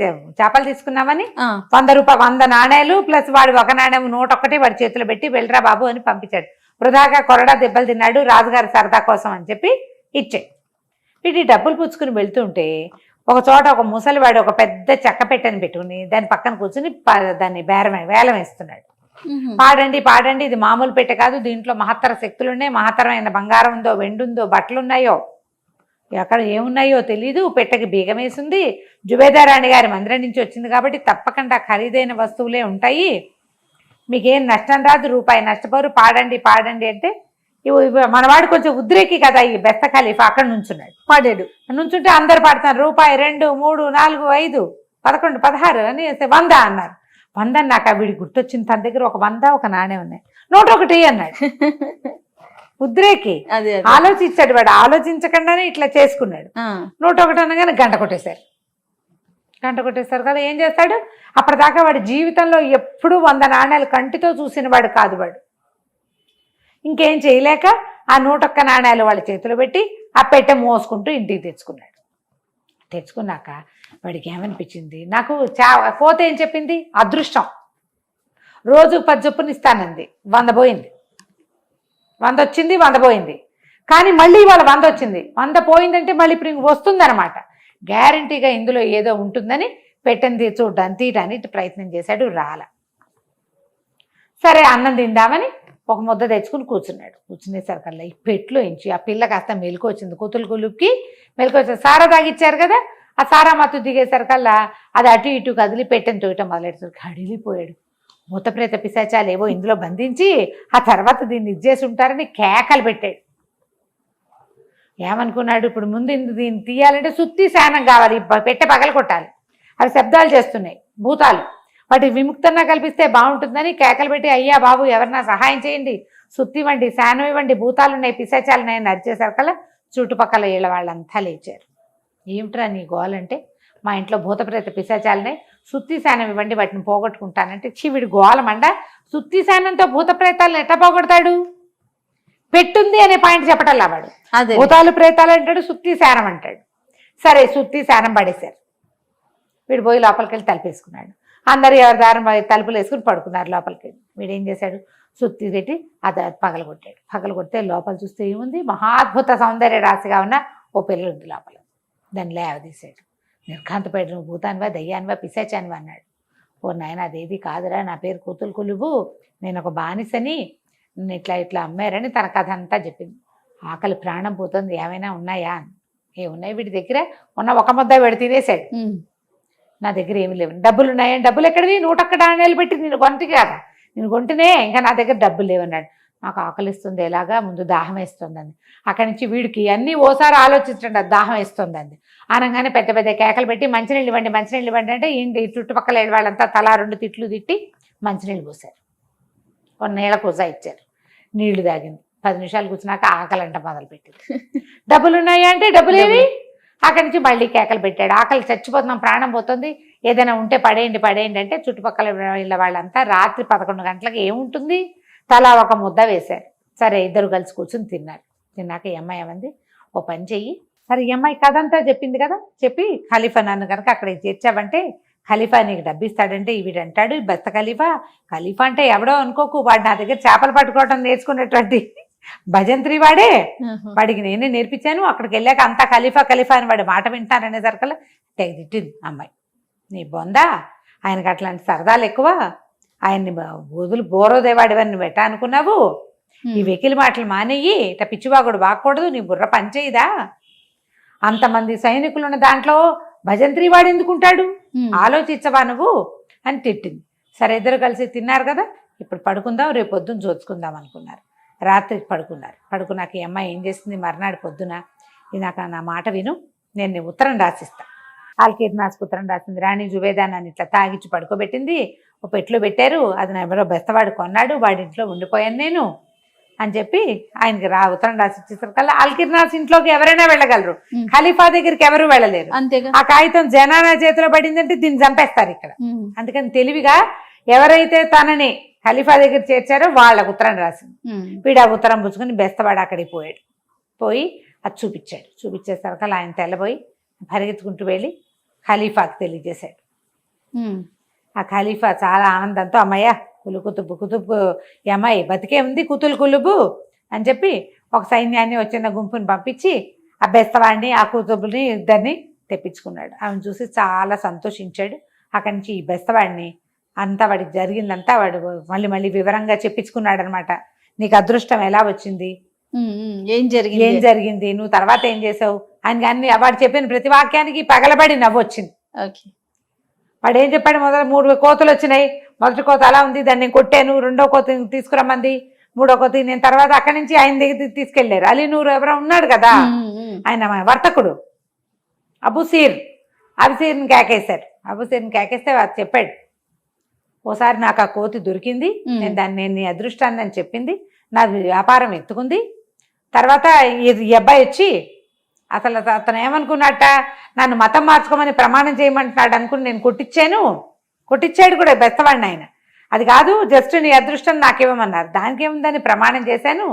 చేపలు తీసుకున్నామని 100 నాణ్యాలు ప్లస్ వాడు 1 నాణ్యం నోట్ ఒక్కటి వాడి చేతిలో పెట్టి వెళ్ళరా బాబు అని పంపించాడు. వృధాగా కొరడా దెబ్బలు తిన్నాడు, రాజుగారి సరదా కోసం అని చెప్పి ఇచ్చాడు. వీటి డబ్బులు పుచ్చుకుని వెళ్తుంటే ఒక చోట ఒక ముసలివాడు ఒక పెద్ద చెక్క పెట్టెని పెట్టుకుని దాని పక్కన కూర్చుని దాన్ని వేలం వేస్తున్నాడు. పాడండి, ఇది మామూలు పెట్టె కాదు, దీంట్లో మహత్తర శక్తులు ఉన్నాయి, మహత్తరమైన బంగారం ఉందో, వెండి ఉందో, బట్టలున్నాయో, ఎక్కడ ఏమున్నాయో తెలీదు, పెట్టెకి బీగం వేసింది, జుబేదా రాణి గారి మందిరం నుంచి వచ్చింది కాబట్టి తప్పకుండా ఖరీదైన వస్తువులే ఉంటాయి, మీకేం నష్టం రాదు, రూపాయి నష్టపోరు, పాడండి అంటే మనవాడు కొంచెం ఉద్రేకి కదా ఈ బెస్త ఖలీఫా. అక్కడ పాడాడు. నుంచుంటే అందరు పాడుతున్నారు, రూపాయి 2, 3, 4, 5, 11, 16 అని 100 అన్నారు. 100 నాకు వీడి గుర్తొచ్చింది, తన దగ్గర ఒక 100 ఒక నాణ్యం ఉన్నాయి, నోట్ ఒకటి అన్నాడు. ఉద్రేకి ఆలోచించాడు వాడు, ఆలోచించకుండానే ఇట్లా చేసుకున్నాడు. నోట్ ఒకటి అనగానే గంట కొట్టేశారు కదా. ఏం చేస్తాడు, అప్పటిదాకా వాడి జీవితంలో ఎప్పుడూ 100 నాణ్యాలు కంటితో చూసిన వాడు కాదు. వాడు ఇంకేం చేయలేక ఆ 101 నాణ్యాలు వాళ్ళ చేతిలో పెట్టి ఆ పెట్టె మోసుకుంటూ ఇంటికి తెచ్చుకున్నాక వాడికి ఏమనిపించింది, నాకు పోతే ఏం చెప్పింది, అదృష్టం రోజు 10 చొప్పున ఇస్తానంది, 100 పోయింది, 100 వచ్చింది, 100 పోయింది. కానీ మళ్ళీ ఇవాళ 100 వచ్చింది, 100 పోయిందంటే మళ్ళీ ఇప్పుడు ఇంక వస్తుందన్నమాట. గ్యారంటీగా ఇందులో ఏదో ఉంటుందని పెట్టెని తీయడానికి ప్రయత్నం చేశాడు, రాల. సరే అన్నం తిందామని ఒక ముద్ద తెచ్చుకుని కూర్చునేసరికల్లా ఈ పెట్లో ఇంచి ఆ పిల్ల కాస్త మెలకు వచ్చింది. కూతురు కులుపుకి మెలకు వచ్చింది. సారా తాగిచ్చారు కదా, ఆ సారా మత్తు దిగేసరికల్లా అది అటు ఇటు కదిలి పెట్టెని తోయటం మొదలెట్టేసరికి అడిలిపోయాడు. భూతప్రేత పిశాచాలు ఏవో ఇందులో బంధించి ఆ తర్వాత దీన్ని ఇచ్చేసి ఉంటారని కేకలు పెట్టాడు. ఏమనుకున్నాడు, ఇప్పుడు ముందు దీన్ని తీయాలంటే సుత్తి శానం కావాలి, పెట్టె పగల కొట్టాలి, అవి శబ్దాలు చేస్తున్నాయి భూతాలు, వాటి విముక్తంగా కల్పిస్తే బాగుంటుందని కేకలు పెట్టి, అయ్యా బాబు ఎవరన్నా సహాయం చేయండి, సుత్తి ఇవ్వండి, శానం ఇవ్వండి, భూతాలు ఉన్నాయి, పిశాచాలు ఉన్నాయని అరిచేసరికల్లా చుట్టుపక్కల వీళ్ళ వాళ్ళంతా లేచారు. ఏమిట్రా నీ గోలంటే, మా ఇంట్లో భూతప్రేత పిశాచాలనే, సుత్తి శానం ఇవ్వండి వాటిని పోగొట్టుకుంటానంటే, వీడి గోలమండ, సుత్తి శానంతో భూతప్రేతాలను ఎట్లా పోగొడతాడు, పెట్టుంది అనే పాయింట్ చెప్పటల్లా వాడు. భూతాలు ప్రేతాలు అంటాడు, సుత్తి శానం అంటాడు. సరే సుత్తి శానం పడేశారు. వీడు పోయి లోపలికి వెళ్ళి తలుపేసుకున్నాడు. అందరు ఎవరి దారం తలుపులు వేసుకుని పడుకున్నారు. లోపలికి వెళ్ళి వీడు ఏం చేశాడు, సుత్తి పెట్టి అది పగలగొట్టాడు. పగలగొడితే లోపల చూస్తే ఏముంది, మహాద్భుత సౌందర్య రాశిగా ఉన్న ఓ పిల్ల ఉంది లోపల. దాన్ని లేవదీశాడు. నిర్ఘాంతపడి, నువ్వు భూతానివా, దయ్యానివా, పిశాచానివా అన్నాడు. ఓ నాయన అదేది కాదురా, నా పేరు కూతులు కొలువు, నేను ఒక బానిసని, నేను ఇట్లా ఇట్లా అమ్మారని తన కథ అంతా చెప్పింది. ఆకలి ప్రాణం పోతుంది, ఏమైనా ఉన్నాయా అని. ఏమున్నాయి వీడి దగ్గర, ఉన్న ఒక ముద్ద వీడు తినేశాడు. నా దగ్గర ఏమి లేవు. డబ్బులు ఉన్నాయని, డబ్బులు ఎక్కడివి, 101 నాణేలు పెట్టి నేను కొంటికి కదా, నేను కొంటనే, ఇంకా నా దగ్గర డబ్బులు లేవన్నాడు. నాకు ఆకలిస్తుంది, ఎలాగా, ముందు దాహం వేస్తుందండి. అక్కడి నుంచి వీడికి అన్నీ ఓసారి ఆలోచించండి, అది దాహం వేస్తుందండి అనగానే పెద్ద పెద్ద కేకలు పెట్టి, మంచినీళ్ళు ఇవ్వండి, మంచినీళ్ళు ఇవ్వండి అంటే, ఏంటి చుట్టుపక్కల వాళ్ళంతా తలా 2 తిట్లు తిట్టి మంచినీళ్ళు పోసారు. ఒక నీళ్ళ కూజ ఇచ్చారు, నీళ్లు తాగింది. 10 నిమిషాలు కూర్చున్నాక ఆకలంట మొదలుపెట్టింది. డబ్బులు ఉన్నాయా అంటే, డబ్బులేవి. అక్కడి నుంచి మళ్ళీ కేకలు పెట్టాడు, ఆకలి చచ్చిపోతున్నాం, ప్రాణం పోతుంది, ఏదైనా ఉంటే పడేయండి పడేయండి అంటే, చుట్టుపక్కల వీళ్ళ వాళ్ళంతా రాత్రి 11 గంటలకు ఏముంటుంది, తలా ఒక ముద్ద వేశారు. సరే ఇద్దరు కలిసి కూర్చుని తిన్నారు. తిన్నాక ఈ అమ్మాయి ఏమంది, ఓ పని చెయ్యి, సరే ఈ అమ్మాయి కథ అంతా చెప్పింది కదా, చెప్పి ఖలీఫా నన్ను కనుక అక్కడికి చేర్చావంటే ఖలీఫా నీకు డబ్బిస్తాడంటే, వీడంటాడు బెస్త ఖలీఫా, ఖలీఫా అంటే ఎవడో అనుకోకు, వాడు నా దగ్గర చేపలు పట్టుకోవడం నేర్చుకున్నటువంటి భజంత్రి వాడే, వాడికి నేనే నేర్పించాను. అక్కడికి వెళ్ళాక అంతా ఖలీఫా ఖలీఫా అని వాడి మాట వింటాననేసరికల్లా తెగ తిట్టింది అమ్మాయి. నీ బొందా, ఆయనకు అట్లాంటి సరదాలు ఎక్కువ, ఆయన్ని వదులు బోరోదేవాడివని నువ్వు ఎట్టా అనుకున్నావు, ఈ వెకిలి మాటలు మానేయి, ఇట పిచ్చివాగుడు బాగకూడదు, నీ బుర్ర పనిచేయదా, అంతమంది సైనికులు ఉన్న దాంట్లో భజంత్రి వాడు ఎందుకుంటాడు, ఆలోచించవా నువ్వు అని తిట్టింది. సరే ఇద్దరు కలిసి తిన్నారు కదా, ఇప్పుడు పడుకుందాం, రేపు పొద్దున్న చూసుకుందాం అనుకున్నారు. రాత్రికి పడుకున్నారు. పడుకున్నాక ఈ అమ్మాయి ఏం చేసింది, మర్నాడు పొద్దున, నాకు నా మాట విను, నేను నీ ఉత్తరం రాసిస్తా. ఆల్కీర్నాస్ ఉత్తరం రాసింది. రాణి జువేదా నన్ను ఇట్లా తాగిచ్చి పడుకోబెట్టింది, ఒక పెట్లో పెట్టారు, అది నా ఎవరో బెస్తవాడు కొన్నాడు, వాడి ఇంట్లో ఉండిపోయాను నేను అని చెప్పి ఆయనకి ఉత్తరం రాసి ఇచ్చేసరికల్లా ఆల్కీర్నాస్ ఇంట్లోకి ఎవరైనా వెళ్ళగలరు, ఖలీఫా దగ్గరికి ఎవరు వెళ్ళలేరు. ఆ కాగితం జనానా చేతిలో పడిందంటే దీన్ని చంపేస్తారు ఇక్కడ. అందుకని తెలివిగా ఎవరైతే తనని ఖలీఫా దగ్గర చేర్చారో వాళ్ళకు ఉత్తరం రాసింది. వీడు ఆ ఉత్తరం పుచ్చుకొని బెస్తవాడు అక్కడికి పోయాడు. పోయి అది చూపించాడు. చూపించేసరికల్లా ఆయన తెల్లబోయి పరిగెత్తుకుంటూ వెళ్ళి ఖలీఫాకి తెలియజేశాడు. ఆ ఖలీఫా చాలా ఆనందంతో, అమ్మయ్య కులుకుతుబ్బు కుతుబ్బు, ఈ అమ్మాయి బతికే ఉంది, కుతులు కులుబు అని చెప్పి ఒక సైన్యాన్ని వచ్చిన గుంపుని పంపించి ఆ బెస్తవాడిని ఆ కుతుబుని ఇద్దరిని తెప్పించుకున్నాడు. ఆమెను చూసి చాలా సంతోషించాడు. అక్కడి నుంచి ఈ బెస్తవాడిని అంతా వాడికి జరిగిందంతా వాడు మళ్ళీ మళ్ళీ వివరంగా చెప్పించుకున్నాడు అనమాట. నీకు అదృష్టం ఎలా వచ్చింది, ఏం జరిగింది, నువ్వు తర్వాత ఏం చేసావు అని. కానీ వాడు చెప్పిన ప్రతి వాక్యానికి పగలబడి నవ్వు వచ్చింది. వాడు ఏం చెప్పాడు, మొదట 3 కోతులు వచ్చినాయి, మొదటి కోత అలా ఉంది, దాన్ని నేను కొట్టాను, 2వ కోత తీసుకురమ్మంది, 3వ కోత నేను తర్వాత అక్కడి నుంచి ఆయన దగ్గర తీసుకెళ్లారు. అలీ నూరు ఎవరో ఉన్నాడు కదా, ఆయన వర్తకుడు అబుసీర్ని కేకేశారు. అబుసీర్ని కేకేస్తే వాడు చెప్పాడు, ఓసారి నాకు ఆ కోతి దొరికింది, నేను నీ అదృష్టాన్ని అని చెప్పింది, నా వ్యాపారం ఎత్తుకుంది. తర్వాత ఈ అబ్బాయి వచ్చి అసలు అతను ఏమనుకున్నట్ట, నన్ను మతం మార్చుకోమని ప్రమాణం చేయమంటున్నాడు అనుకుని నేను కొట్టించాడు కూడా బెస్తవాడిని ఆయన. అది కాదు, జస్ట్ నీ అదృష్టం నాకేమన్నారు, దానికి ఏముందని ప్రమాణం చేశాను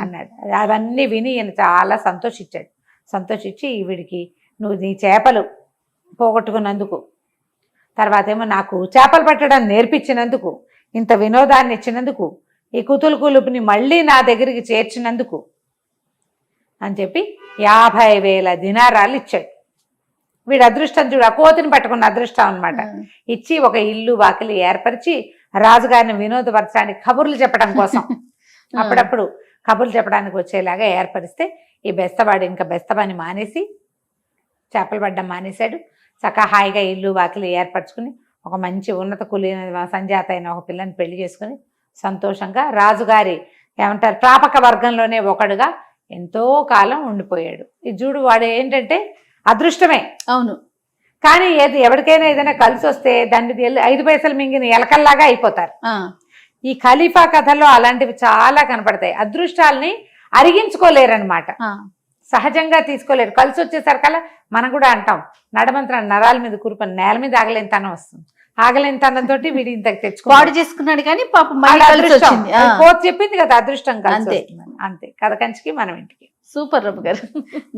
అన్నాడు. అవన్నీ విని ఈయన చాలా సంతోషించాడు. సంతోషించి వీడికి నువ్వు నీ చేపలు పోగొట్టుకున్నందుకు, తర్వాత ఏమో నాకు చేపలు పట్టడం నేర్పించినందుకు, ఇంత వినోదాన్ని ఇచ్చినందుకు, ఈ కుతులు కులుపుని మళ్ళీ నా దగ్గరికి చేర్చినందుకు అని చెప్పి 50,000 దినారాలు ఇచ్చాడు. వీడు అదృష్టం చూడు, ఆ కోతిని పట్టుకున్న అదృష్టం అనమాట. ఇచ్చి ఒక ఇల్లు వాకిలి ఏర్పరిచి రాజుగారిని వినోదపరచడానికి కబుర్లు చెప్పడం కోసం అప్పుడప్పుడు కబుర్లు చెప్పడానికి వచ్చేలాగా ఏర్పరిస్తే ఈ బెస్తవాడు ఇంకా బెస్తవాడిని మానేసి చేపలు పడ్డం మానేశాడు. చక్కగా హాయిగా ఇల్లు వాకిలి ఏర్పరచుకుని ఒక మంచి ఉన్నత కులీన సంజాత అయిన ఒక పిల్లని పెళ్లి చేసుకుని సంతోషంగా రాజుగారి ఏమంటారు ప్రాపక వర్గంలోనే ఒకడుగా ఎంతో కాలం ఉండిపోయాడు. ఈ చూడు వాడు ఏంటంటే అదృష్టమే. అవును. కానీ ఎవరికైనా ఏదైనా కలిసి వస్తే దాన్ని 5 పైసలు మింగిన ఎలకల్లాగా అయిపోతారు. ఈ ఖలీఫా కథలో అలాంటివి చాలా కనపడతాయి. అదృష్టాల్ని అరిగించుకోలేరనమాట, సహజంగా తీసుకోలేరు. కలిసి వచ్చేసరికల్లా మనం కూడా అంటాం నడమంత్ర నరాల మీద కూరుకొని నేల మీద ఆగలేని తనం వస్తుంది. ఆగలేని తనంతో వీడి ఇంతకు పాడు చేసుకున్నాడు కానీ పాపం కోతి చెప్పింది కదా అదృష్టం కలిసి వస్తుందని. అంతే కథ కంచికి మనం ఇంటికి. సూపర్ రమ్మ గారు.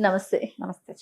నమస్తే. నమస్తే.